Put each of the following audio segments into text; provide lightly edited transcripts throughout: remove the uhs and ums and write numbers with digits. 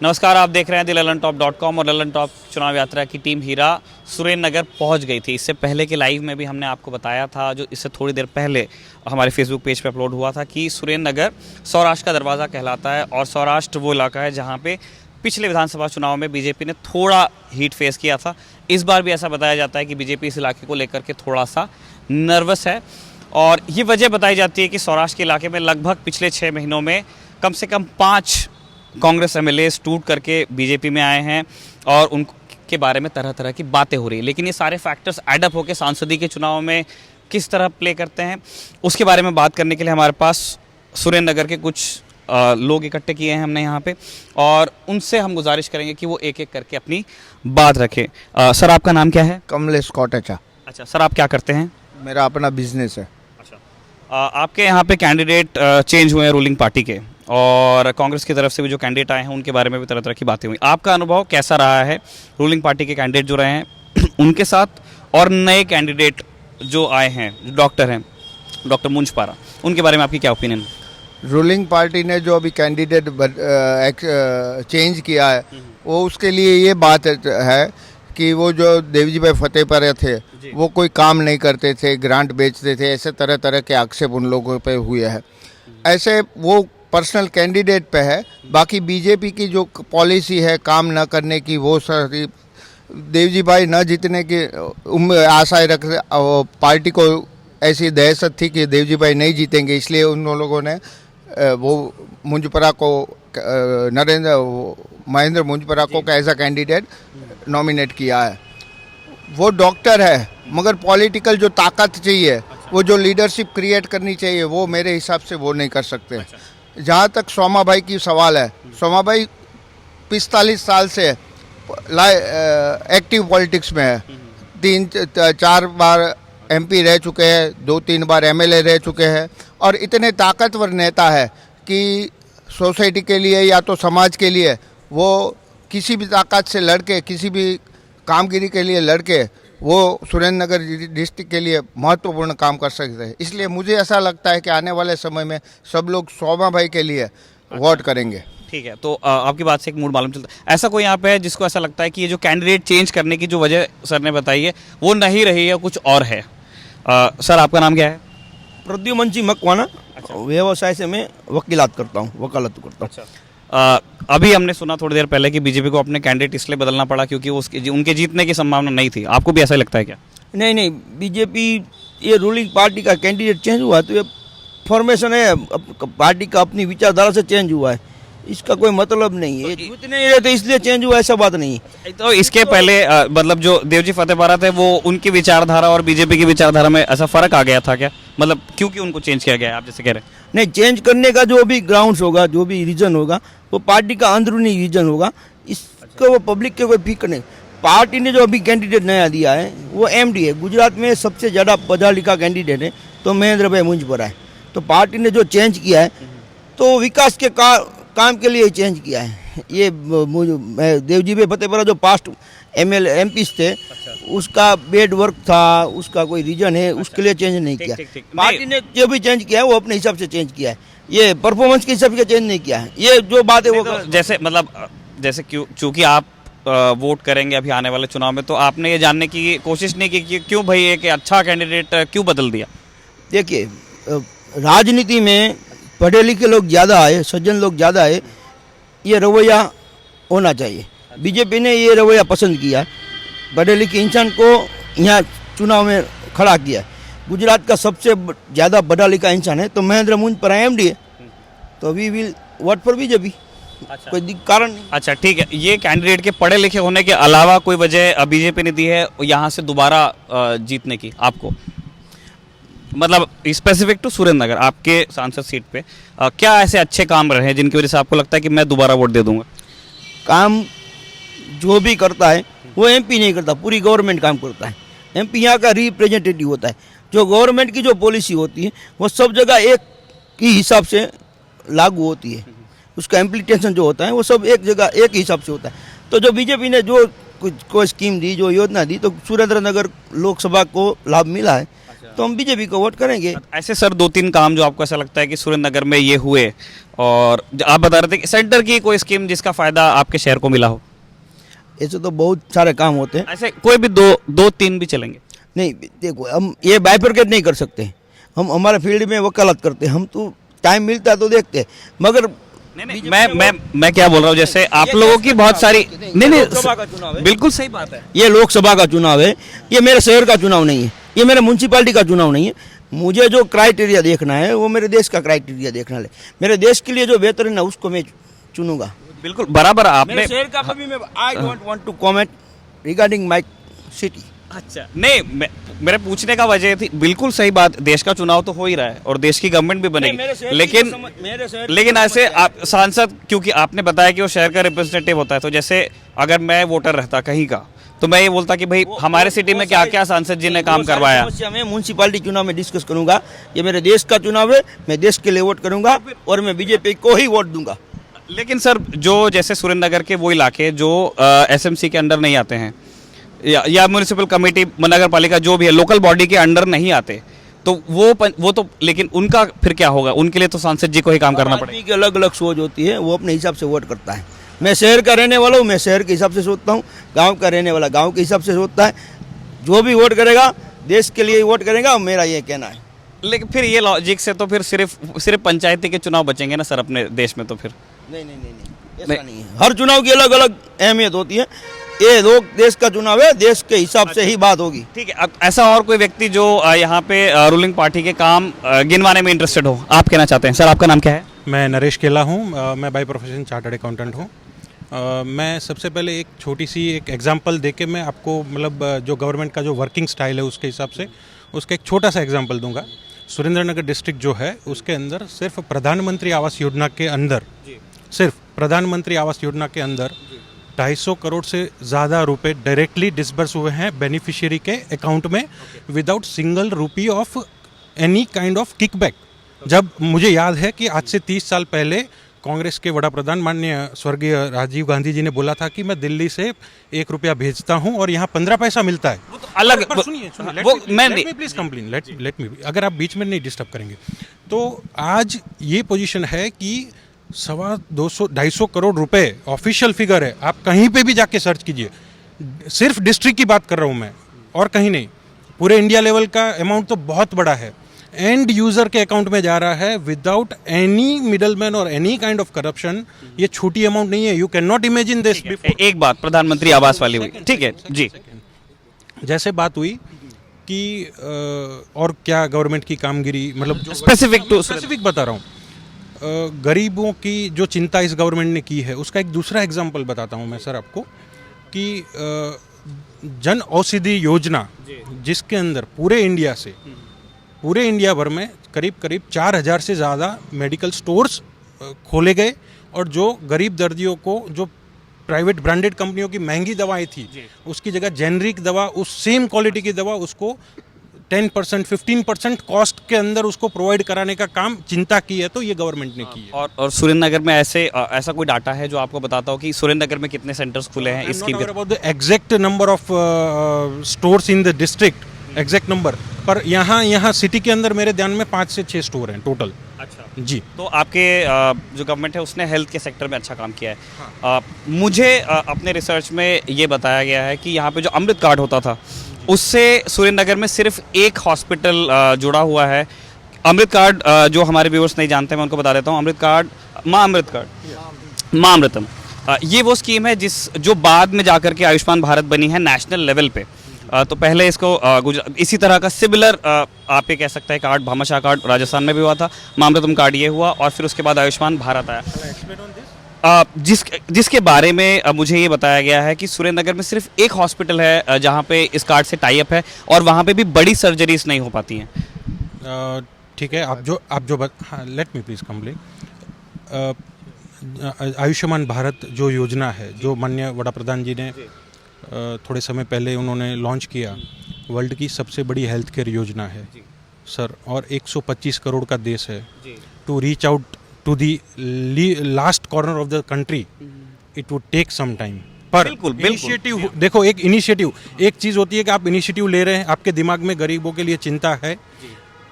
नमस्कार, आप देख रहे हैं दी LallanTop.com और ललन टॉप चुनाव यात्रा की टीम हीरा सुरेंद्र नगर पहुंच गई थी। इससे पहले के लाइव में भी हमने आपको बताया था, जो इससे थोड़ी देर पहले हमारे फेसबुक पेज पे अपलोड हुआ था, कि सुरेंद्र नगर सौराष्ट्र का दरवाज़ा कहलाता है और सौराष्ट्र वो इलाका है जहाँ पे पिछले विधानसभा चुनाव में बीजेपी ने थोड़ा हीट फेस किया था। इस बार भी ऐसा बताया जाता है कि बीजेपी इस इलाके को लेकर के थोड़ा सा नर्वस है और ये वजह बताई जाती है कि सौराष्ट्र के इलाके में लगभग पिछले 6 महीनों में कम से कम 5 कांग्रेस एमएलए टूट करके बीजेपी में आए हैं और उनके बारे में तरह तरह की बातें हो रही है। लेकिन ये सारे फैक्टर्स एडअप होकर सांसदीय के चुनाव में किस तरह प्ले करते हैं, उसके बारे में बात करने के लिए हमारे पास सुरेंद्र नगर के कुछ लोग इकट्ठे किए हैं हमने यहाँ पे, और उनसे हम गुजारिश करेंगे कि वो एक एक करके अपनी बात रखें। सर, आपका नाम क्या है? कमलेश कोटेचा। अच्छा सर, आप क्या करते हैं? मेरा अपना बिजनेस है। अच्छा, आपके यहाँ पे कैंडिडेट चेंज हुए हैं रूलिंग पार्टी के, और कांग्रेस की तरफ से भी जो कैंडिडेट आए हैं उनके बारे में भी तरह तरह की बातें हुई। आपका अनुभव कैसा रहा है रूलिंग पार्टी के कैंडिडेट जो रहे हैं उनके साथ, और नए कैंडिडेट जो आए हैं, जो डॉक्टर हैं, डॉक्टर मुंजपारा, उनके बारे में आपकी क्या ओपिनियन है? रूलिंग पार्टी ने जो अभी कैंडिडेट चेंज किया है वो उसके लिए ये बात है कि वो जो देवजी भाई फतेहपुरा थे वो कोई काम नहीं करते थे, ग्रांट बेचते थे, ऐसे तरह तरह के आक्षेप उन लोगों पे हुए हैं। ऐसे वो पर्सनल कैंडिडेट पे है। बाकी बीजेपी की जो पॉलिसी है काम न करने की, वो सारी देवजी भाई न जीतने की आशाएं रख, पार्टी को ऐसी दहशत थी कि देवजी भाई नहीं जीतेंगे, इसलिए उन लोगों ने वो मुंजपरा को महेंद्र मुंजपरा को एज अ कैंडिडेट नॉमिनेट किया है। वो डॉक्टर है मगर पॉलिटिकल जो ताकत चाहिए, वो जो लीडरशिप क्रिएट करनी चाहिए, वो मेरे हिसाब से वो नहीं कर सकते। जहाँ तक सोमा भाई की सवाल है, सोमा भाई 45 साल से एक्टिव पॉलिटिक्स में है। 3-4 बार एमपी रह चुके हैं, 2-3 बार एमएलए रह चुके हैं, और इतने ताकतवर नेता है कि सोसाइटी के लिए या तो समाज के लिए वो किसी भी ताकत से लड़के, किसी भी कामगिरी के लिए लड़के, वो सुरेंद्र नगर डिस्ट्रिक्ट के लिए महत्वपूर्ण काम कर सकते हैं। इसलिए मुझे ऐसा लगता है कि आने वाले समय में सब लोग सोमा भाई के लिए वोट करेंगे। ठीक है, तो आपकी बात से एक मूड मालूम चलता है। ऐसा कोई यहाँ पे है जिसको ऐसा लगता है कि ये जो कैंडिडेट चेंज करने की जो वजह सर ने बताई है वो नहीं रही है, कुछ और है? सर, आपका नाम क्या है? प्रद्युमन जी मकवाना। व्यवसाय से मैं वकीलात करता हूँ, वकालत करता हूँ। अच्छा, अभी हमने सुना थोड़ी देर पहले कि बीजेपी को अपने कैंडिडेट इसलिए बदलना पड़ा क्योंकि उनके जीतने की संभावना नहीं थी। आपको भी ऐसा ही लगता है क्या? नहीं, बीजेपी ये रूलिंग पार्टी का कैंडिडेट चेंज हुआ तो ये फॉर्मेशन है पार्टी का, अपनी विचारधारा से चेंज हुआ है, इसका कोई मतलब नहीं है। जीत नहीं रहे तो इसलिए चेंज हुआ, ऐसा बात नहीं है। तो इसके पहले मतलब जो देवजी फतेहपुरा थे वो उनकी विचारधारा और बीजेपी की विचारधारा में ऐसा फर्क आ गया था क्या? मतलब क्योंकि उनको चेंज किया गया है, आप जैसे कह रहे हैं? नहीं, चेंज करने का जो भी ग्राउंड्स होगा, जो भी रीजन होगा, वो पार्टी का अंदरूनी रीजन होगा। इसको वो पब्लिक के कोई फिक्र नहीं। पार्टी ने जो अभी कैंडिडेट नया दिया है वो एमडी है। गुजरात में सबसे ज़्यादा पढ़ा लिखा कैंडिडेट है तो महेंद्र भाई मुंजपरा है। तो पार्टी ने जो चेंज किया है तो विकास के काम के लिए चेंज किया है। ये देवजी भाई फतेहपुरा जो पास्ट एमपी थे, उसका बेड वर्क था, उसका कोई रीजन है, उसके लिए चेंज नहीं किया। पार्टी ने जो भी चेंज किया है वो अपने हिसाब से चेंज किया है, ये परफॉर्मेंस के हिसाब से चेंज नहीं किया है। ये जो बात है वो जैसे मतलब जैसे चूंकि आप वोट करेंगे अभी आने वाले चुनाव में, तो आपने ये जानने की कोशिश नहीं की कि क्यों भाई एक अच्छा कैंडिडेट क्यों बदल दिया? देखिए, राजनीति में पढ़े लिखे लोग ज़्यादा आए, सज्जन लोग ज़्यादा आए, ये रवैया होना चाहिए। बीजेपी ने ये रवैया पसंद किया, पढ़े लिखे इंसान को यहाँ चुनाव में खड़ा किया। गुजरात का सबसे ज़्यादा पढ़ा लिखा इंसान है तो महेंद्र मुंजपरा एमडी है, तो we will vote for BJP. अच्छा, कोई कारण नहीं। अच्छा ठीक है, ये कैंडिडेट के पढ़े लिखे होने के अलावा कोई वजह बीजेपी ने दी है यहाँ से दोबारा जीतने की आपको? मतलब स्पेसिफिक टू सुरेंद्र नगर आपके सांसद सीट पे क्या ऐसे अच्छे काम रहे हैं जिनकी वजह से आपको लगता है कि मैं दोबारा वोट दे दूंगा? काम जो भी करता है वो एमपी नहीं करता, पूरी गवर्नमेंट काम करता है। एमपी यहाँ का रिप्रेजेंटेटिव होता है। जो गवर्नमेंट की जो पॉलिसी होती है वो सब जगह एक ही हिसाब से लागू होती है, उसका इम्प्लीमेंटेशन जो होता है वो सब एक जगह एक हिसाब से होता है। तो जो बीजेपी ने जो कोई स्कीम दी, जो योजना दी, तो सुरेंद्र नगर लोकसभा को लाभ मिला है। तो हम बीजेपी को वोट करेंगे। ऐसे सर 2-3 काम जो आपको ऐसा लगता है कि सुरेंद्रनगर में ये हुए, और आप बता रहे थे कि सेंटर की कोई स्कीम जिसका फायदा आपके शहर को मिला हो, ऐसे तो बहुत सारे काम होते हैं। ऐसे कोई भी 2-3 भी चलेंगे? नहीं देखो, हम ये बाइफरकेट नहीं कर सकते, हम हमारे फील्ड में वकालत करते हैं, हम तो टाइम मिलता है तो देखते हैं, मगर नहीं, मैं क्या बोल रहा हूँ, जैसे आप लोगों की बहुत सारी नहीं लोकसभा का चुनाव है, बिल्कुल सही बात है। ये लोकसभा का चुनाव है, ये मेरे शहर का चुनाव नहीं है, ये मेरे म्यूनसिपालिटी का चुनाव नहीं है। मुझे जो क्राइटेरिया देखना है वो मेरे देश का क्राइटेरिया देखना है, मेरे देश के लिए जो बेहतरीन है उसको मैं चुनूंगा। बिल्कुल बराबर आपने मेरे शहर का कभी मैं I don't want to comment regarding my city. अच्छा नहीं, मेरे पूछने का वजह थी, बिल्कुल सही बात, देश का चुनाव तो हो ही रहा है और देश की गवर्नमेंट भी बनेगी, लेकिन ऐसे आप सांसद, क्योंकि आपने बताया कि वो शहर का रिप्रेजेंटेटिव होता है, तो जैसे अगर मैं वोटर रहता कहीं का तो मैं ये बोलता कि भाई हमारे सिटी में क्या क्या सांसद जी ने काम करवाया। मैं म्यूनसिपालिटी चुनाव में डिस्कस करूंगा, ये मेरे देश का चुनाव है, मैं देश के लिए वोट करूंगा और मैं बीजेपी को ही वोट दूंगा। लेकिन सर जो जैसे सुरेंद्रनगर के वो इलाके जो एसएमसी के अंडर नहीं आते हैं या म्यूनिसिपल कमेटी नगर पालिका जो भी है लोकल बॉडी के अंडर नहीं आते, तो वो तो लेकिन उनका फिर क्या होगा? उनके लिए तो सांसद जी को ही काम करना पड़ेगा। की अलग अलग सोच होती है, वो अपने हिसाब से वोट करता है। मैं शहर का रहने वाला हूँ, मैं शहर के हिसाब से सोचता हूँ, गांव का रहने वाला गांव के हिसाब से सोचता है। जो भी वोट करेगा देश के लिए वोट करेगा, मेरा ये कहना है। लेकिन फिर ये लॉजिक से तो फिर सिर्फ पंचायती के चुनाव बचेंगे ना सर अपने देश में, तो फिर नहीं ऐसा नहीं है। हर चुनाव की अलग अलग अहमियत होती है, ये लोग देश का चुनाव है, देश के हिसाब से ही बात होगी। ठीक है, अब ऐसा और कोई व्यक्ति जो यहाँ पे रूलिंग पार्टी के काम गिनवाने में इंटरेस्टेड हो, आप कहना चाहते हैं? सर आपका नाम क्या है? मैं नरेश केला हूँ, मैं बाय प्रोफेशन चार्टर्ड अकाउंटेंट हूँ। मैं सबसे पहले एक छोटी सी एक एग्जांपल देके मैं आपको मतलब जो गवर्नमेंट का जो वर्किंग स्टाइल है उसके हिसाब से उसका एक छोटा सा एग्जांपल दूंगा। सुरेंद्रनगर डिस्ट्रिक्ट जो है उसके अंदर सिर्फ प्रधानमंत्री आवास योजना के अंदर 250 करोड़ से ज़्यादा रुपए डायरेक्टली डिसबर्स हुए हैं बेनिफिशियरी के अकाउंट में without single rupee of any kind of kickback. जब मुझे याद है कि आज से 30 साल पहले कांग्रेस के वड़ा प्रधान माननीय स्वर्गीय राजीव गांधी जी ने बोला था कि मैं दिल्ली से 1 रुपया भेजता हूं और यहाँ 15 पैसा मिलता है। वो तो अलग सुनिए प्लीज कंप्लेन लेट मी अगर आप बीच में नहीं डिस्टर्ब करेंगे तो आज ये पोजीशन है कि 250 करोड़ रुपए ऑफिशियल फिगर है, आप कहीं पे भी जाके सर्च कीजिए। सिर्फ डिस्ट्रिक्ट की बात कर रहा हूँ मैं और कहीं नहीं, पूरे इंडिया लेवल का अमाउंट तो बहुत बड़ा है, एंड यूजर के अकाउंट में जा रहा है विदाउट एनी मिडलमैन और एनी काइंड ऑफ करप्शन। ये छोटी अमाउंट नहीं है, you can not imagine this before. एक बात प्रधानमंत्री आवास वाली हुई, ठीक है जी, जैसे बात हुई कि और क्या गवर्नमेंट की कामगिरी मतलब स्पेसिफिक बता रहा हूँ। गरीबों की जो चिंता इस गवर्नमेंट ने की है उसका एक दूसरा एग्जांपल बताता हूँ मैं सर आपको कि जन औषधि योजना जिसके अंदर पूरे इंडिया भर में करीब 4000 से ज़्यादा मेडिकल स्टोर्स खोले गए और जो गरीब दर्दियों को जो प्राइवेट ब्रांडेड कंपनियों की महंगी दवाएं थी उसकी जगह जेनरिक दवा, उस सेम क्वालिटी की दवा उसको 10% 15% कॉस्ट के अंदर उसको प्रोवाइड कराने का काम चिंता की है, तो ये गवर्नमेंट ने की है। और सुरेंद्रनगर में ऐसा कोई डाटा है जो आपको बताता हो कि सुरेंद्रनगर में कितने सेंटर्स खुले हैं इसकी? About the exact number of stores in the district exact number, पर यहाँ सिटी के अंदर मेरे ध्यान में 5 से 6 स्टोर हैं टोटल। अच्छा जी, तो आपके जो गवर्नमेंट है उसने हेल्थ के सेक्टर में अच्छा काम किया है। मुझे अपने रिसर्च में ये बताया गया है कि यहाँ पे जो अमृत कार्ड होता था उससे सुरेंद्रनगर में सिर्फ एक हॉस्पिटल जुड़ा हुआ है। अमृत कार्ड जो हमारे व्यूअर्स नहीं जानते मैं उनको बता देता हूँ। अमृत कार्ड माँ अमृतम ये वो स्कीम है जो बाद में जाकर के आयुष्मान भारत बनी है नेशनल लेवल पे। तो पहले इसको इसी तरह का सिमिलर आप ये कह सकते हैं कार्ड भामाशाह कार्ड राजस्थान में भी हुआ था, माँ अमृतम कार्ड ये हुआ और फिर उसके बाद आयुष्मान भारत आया। जिसके बारे में मुझे ये बताया गया है कि सुरेंद्रनगर में सिर्फ एक हॉस्पिटल है जहाँ पे इस कार्ड से टाई अप है और वहाँ पे भी बड़ी सर्जरीज नहीं हो पाती हैं। ठीक है, आप जो let me please complete. Ayushman Bharat जो योजना है जो माननीय वड़ा प्रधान जी ने थोड़े समय पहले उन्होंने लॉन्च किया, वर्ल्ड की सबसे बड़ी हेल्थ केयर योजना है सर, और 125 करोड़ का देश है। To reach out to the last corner of the country, it would take some time. पर बिल्कुल, बिल्कुल। इनिशिएटिव देखो, एक इनिशिएटिव, एक चीज होती है कि आप इनिशिएटिव ले रहे हैं, आपके दिमाग में गरीबों के लिए चिंता है,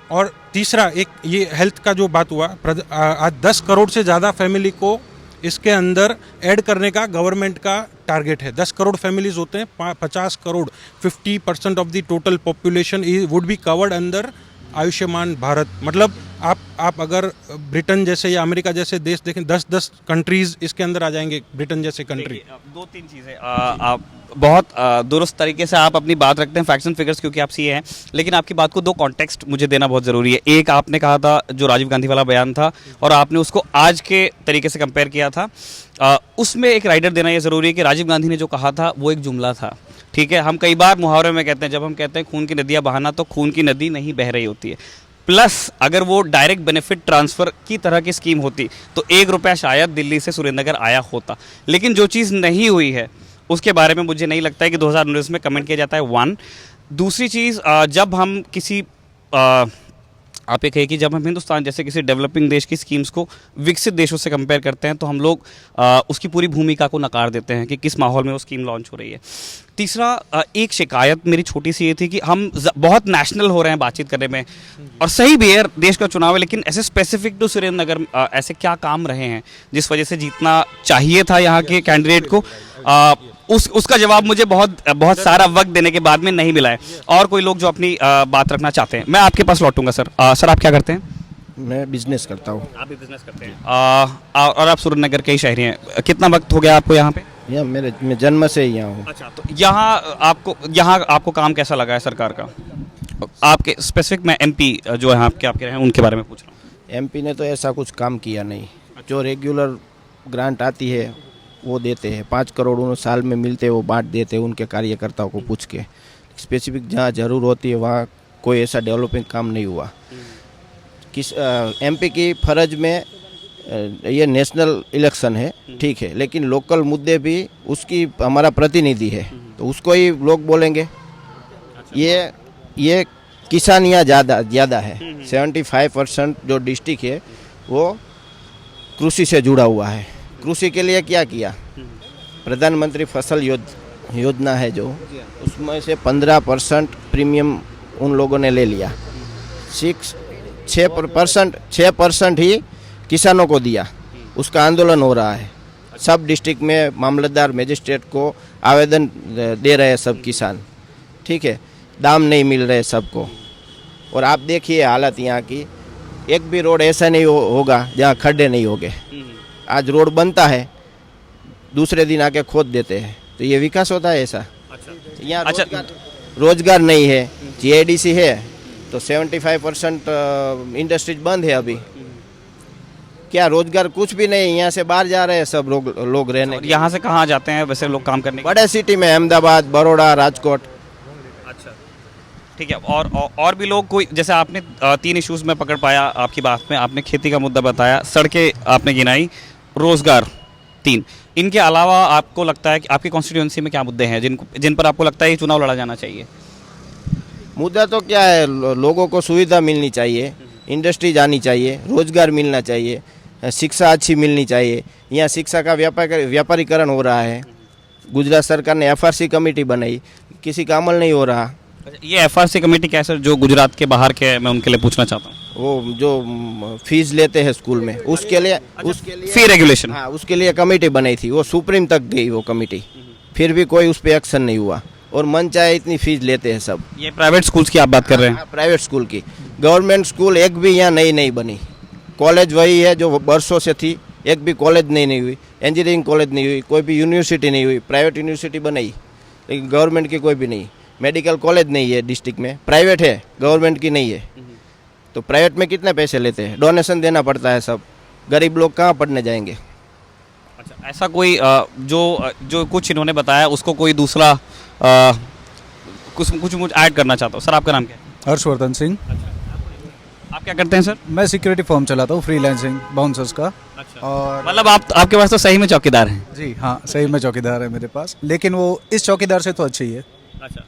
और तीसरा एक ये हेल्थ का जो बात हुआ, आज 10 करोड़ से ज़्यादा फैमिली को इसके अंदर ऐड करने का गवर्नमेंट का टारगेट है। 10 करोड़ फैमिलीज होते हैं, 50 crore 50% of the total population would be covered अंदर आयुष्मान भारत। मतलब आप अगर ब्रिटेन जैसे या अमेरिका जैसे देश देखें, 10 कंट्रीज इसके अंदर आ जाएंगे, ब्रिटेन जैसे कंट्री। दो तीन चीज़ें आप बहुत दुरुस्त तरीके से आप अपनी बात रखते हैं, फैक्ट्स एंड फिगर्स, क्योंकि आप सीए हैं, लेकिन आपकी बात को दो कॉन्टेक्स्ट मुझे देना बहुत ज़रूरी है। एक आपने कहा था जो राजीव गांधी वाला बयान था, और आपने उसको आज के तरीके से कंपेयर किया था। उसमें एक राइडर देना ये ज़रूरी है कि राजीव गांधी ने जो कहा था वो एक जुमला था, ठीक है। हम कई बार मुहावरे में कहते हैं, जब हम कहते हैं खून की नदियाँ बहाना, तो खून की नदी नहीं बह रही होती है। प्लस अगर वो डायरेक्ट बेनिफिट ट्रांसफ़र की तरह की स्कीम होती तो 1 रुपया शायद दिल्ली से सुरेंद्रनगर आया होता। लेकिन जो चीज़ नहीं हुई है उसके बारे में मुझे नहीं लगता है कि 2019 में कमेंट किया जाता है। वन, दूसरी चीज़, जब हम किसी आप ये कहिए कि जब हम हिंदुस्तान जैसे किसी डेवलपिंग देश की स्कीम्स को विकसित देशों से कंपेयर करते हैं, तो हम लोग उसकी पूरी भूमिका को नकार देते हैं कि किस माहौल में वो स्कीम लॉन्च हो रही है। तीसरा, एक शिकायत मेरी छोटी सी ये थी कि हम बहुत नेशनल हो रहे हैं बातचीत करने में, और सही भी है, देश का चुनाव है, लेकिन ऐसे स्पेसिफिक टू सुरेंद्रनगर ऐसे क्या काम रहे हैं जिस वजह से जीतना चाहिए था यहाँ के कैंडिडेट को? उसका जवाब मुझे बहुत सारा वक्त देने के बाद में नहीं मिला है। और कोई लोग जो अपनी बात रखना चाहते हैं, मैं आपके पास लौटूंगा सर। सर, आप क्या करते हैं? मैं बिजनेस करता हूँ। आप भी बिजनेस करते हैं, और आप सुरेंद्रनगर के ही शहरी हैं। कितना वक्त हो गया आपको यहाँ पे? मैं जन्म से ही यहाँ हूँ। अच्छा, तो यहाँ आपको काम कैसा लगा है सरकार का? आपके स्पेसिफिक, मैं एमपी जो है आपके रहे हैं उनके बारे में पूछ रहा हूँ। एमपी ने तो ऐसा कुछ काम किया नहीं। जो रेगुलर ग्रांट आती है वो देते हैं, 5 करोड़ उन्हें साल में मिलते हैं, वो बांट देते हैं उनके कार्यकर्ताओं को पूछ के। स्पेसिफिक जहाँ ज़रूर होती है वहाँ कोई ऐसा डेवलपिंग काम नहीं हुआ। एमपी की फ़र्ज में ये नेशनल इलेक्शन है, ठीक है, लेकिन लोकल मुद्दे भी उसकी हमारा प्रतिनिधि है, तो उसको ही लोग बोलेंगे। ये किसान यहाँ ज़्यादा है। 75% जो डिस्ट्रिक्ट है वो कृषि से जुड़ा हुआ है। कृषि के लिए क्या किया? प्रधानमंत्री फसल योजना है जो, उसमें से 15% प्रीमियम उन लोगों ने ले लिया। 6% ही किसानों को दिया। उसका आंदोलन हो रहा है। सब डिस्ट्रिक्ट में मामलतदार मजिस्ट्रेट को आवेदन दे रहे हैं सब किसान, ठीक है। दाम नहीं मिल रहे सबको। और आप देखिए हालत यहाँ की, एक भी रोड ऐसा नहीं होगा जहाँ खड्डे नहीं होंगे। आज रोड बनता है, दूसरे दिन आके खोद देते हैं, तो ये विकास होता है ऐसा? यहाँ रोजगार नहीं है। जीआईडीसी है तो 75% इंडस्ट्रीज बंद है अभी। क्या रोजगार? कुछ भी नहीं। यहाँ से बाहर जा रहे हैं सब लोग रहने। यहाँ से कहाँ जाते हैं वैसे लोग काम करने? बड़े सिटी में, अहमदाबाद, बड़ौदा, राजकोट। अच्छा, ठीक है। और भी लोग कोई, जैसे आपने 3 इश्यूज में पकड़ पाया आपकी बात में, आपने खेती का मुद्दा बताया, सड़कें आपने गिनाई, रोजगार 3। इनके अलावा आपको लगता है कि आपकी कॉन्स्टिट्यूएंसी में क्या मुद्दे हैं जिन पर आपको लगता है ये चुनाव लड़ा जाना चाहिए? मुद्दा तो क्या है, लोगों को सुविधा मिलनी चाहिए, इंडस्ट्रीज आनी चाहिए, रोजगार मिलना चाहिए, शिक्षा अच्छी मिलनी चाहिए। यहाँ शिक्षा का व्यापारीकरण हो रहा है। गुजरात सरकार ने एफआरसी कमेटी बनाई, किसी का अमल नहीं हो रहा। ये एफआरसी कमेटी क्या है सर? जो गुजरात के बाहर के, मैं उनके लिए पूछना चाहता हूँ। वो जो फीस लेते हैं स्कूल में, उसके लिए फी रेगुलेशन, हाँ, उसके लिए कमेटी बनाई थी। वो सुप्रीम तक गई वो कमेटी, फिर भी कोई उस पर एक्शन नहीं हुआ। और मन चाहे इतनी फीस लेते हैं सब। ये प्राइवेट स्कूल्स की आप बात कर रहे हैं? प्राइवेट स्कूल की। गवर्नमेंट स्कूल एक भी यहाँ नहीं बनी। कॉलेज वही है जो बरसों से थी, एक भी कॉलेज नहीं हुई। इंजीनियरिंग कॉलेज नहीं हुई, कोई भी यूनिवर्सिटी नहीं हुई। प्राइवेट यूनिवर्सिटी बनाई लेकिन गवर्नमेंट की कोई भी नहीं। मेडिकल कॉलेज नहीं है डिस्ट्रिक्ट में, प्राइवेट है, गवर्नमेंट की नहीं है। तो प्राइवेट में कितने पैसे लेते हैं? डोनेशन देना पड़ता है सब। गरीब लोग कहाँ पढ़ने जाएंगे? अच्छा, ऐसा कोई जो कुछ इन्होंने बताया उसको कोई दूसरा कुछ मुझे ऐड करना चाहता हूँ। सर, आपका नाम क्या है? हर्षवर्धन सिंह। आप क्या करते हैं सर? मैं सिक्योरिटी फर्म चलाता हूँ, फ्रीलांसिंग बाउंसर्स का। और मतलब आपके पास तो सही में चौकीदार हैं? जी हाँ, सही में चौकीदार है मेरे पास, लेकिन वो इस चौकीदार से तो अच्छे ही है। अच्छा,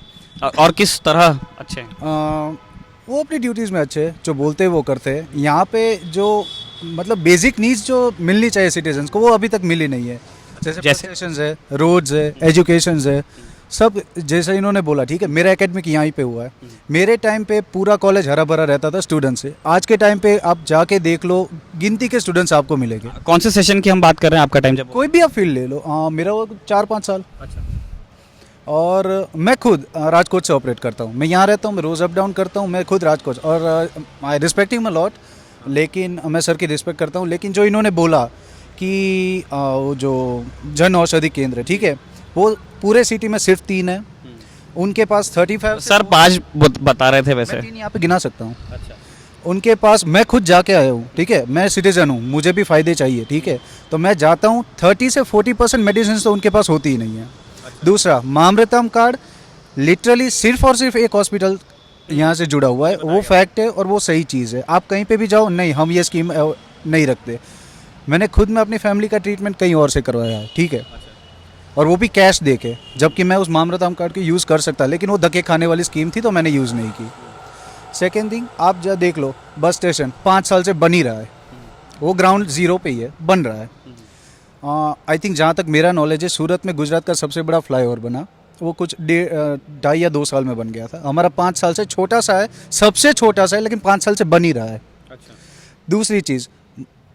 और किस तरह अच्छे हैं? वो अपनी ड्यूटीज़ में अच्छे हैं, जो बोलते हैं वो करते हैं। यहाँ पे जो मतलब बेसिक नीड्स जो मिलनी चाहिए सिटीजन्स को, वो अभी तक मिली नहीं है। जैसे स्टेशंस है, रोड्स है, एजुकेशन है, सब जैसे इन्होंने बोला, ठीक है। मेरा एकेडमिक यहीं पे हुआ है। मेरे टाइम पे पूरा कॉलेज हरा भरा रहता था स्टूडेंट से। आज के टाइम पे आप जाके देख लो, गिनती के स्टूडेंट्स आपको मिलेंगे। कौन से सेशन की हम बात कर रहे हैं आपका टाइम जब? कोई भी आप फील्ड ले लो, मेरा वो 4-5 साल। अच्छा। और मैं खुद राजकोट से ऑपरेट करता हूँ। मैं यहाँ रहता हूँ, मैं रोज़ अप डाउन करता हूँ। मैं खुद राजकोट, और I respect him a lot, लेकिन मैं सर की रिस्पेक्ट करता हूँ। लेकिन जो इन्होंने बोला कि वो जो जन औषधि केंद्र है, ठीक है, वो पूरे सिटी में सिर्फ 3 है। उनके पास 35 सर 5 बता रहे थे वैसे। मैं 3 यहाँ पे गिना सकता हूँ। अच्छा। उनके पास मैं खुद जाके आया हूँ, ठीक है। मैं सिटीजन हूँ, मुझे भी फ़ायदे चाहिए, ठीक है। तो मैं जाता हूँ, 30 से 40% मेडिसिन तो उनके पास होती ही नहीं है। दूसरा, मामृतम कार्ड लिटरली सिर्फ और सिर्फ एक हॉस्पिटल यहाँ से जुड़ा हुआ है। वो फैक्ट है और वो सही चीज़ है। आप कहीं पे भी जाओ, नहीं हम ये स्कीम नहीं रखते। मैंने खुद में अपनी फैमिली का ट्रीटमेंट कहीं और से करवाया है, ठीक है, और वो भी कैश दे के, जबकि मैं उस मामृतम कार्ड को यूज़ कर सकता, लेकिन वो धक्के खाने वाली स्कीम थी तो मैंने यूज़ नहीं की। सेकेंड थिंग, आप जा देख लो, बस स्टेशन 5 साल से बन ही रहा है। वो ग्राउंड ज़ीरो पे ही है, बन रहा है। आई थिंक जहाँ तक मेरा नॉलेज है, सूरत में गुजरात का सबसे बड़ा फ्लाईओवर बना, वो कुछ 2.5 या 2 साल में बन गया था। हमारा 5 साल से छोटा सा है, सबसे छोटा सा है, लेकिन 5 साल से बन ही रहा है। अच्छा। दूसरी चीज़,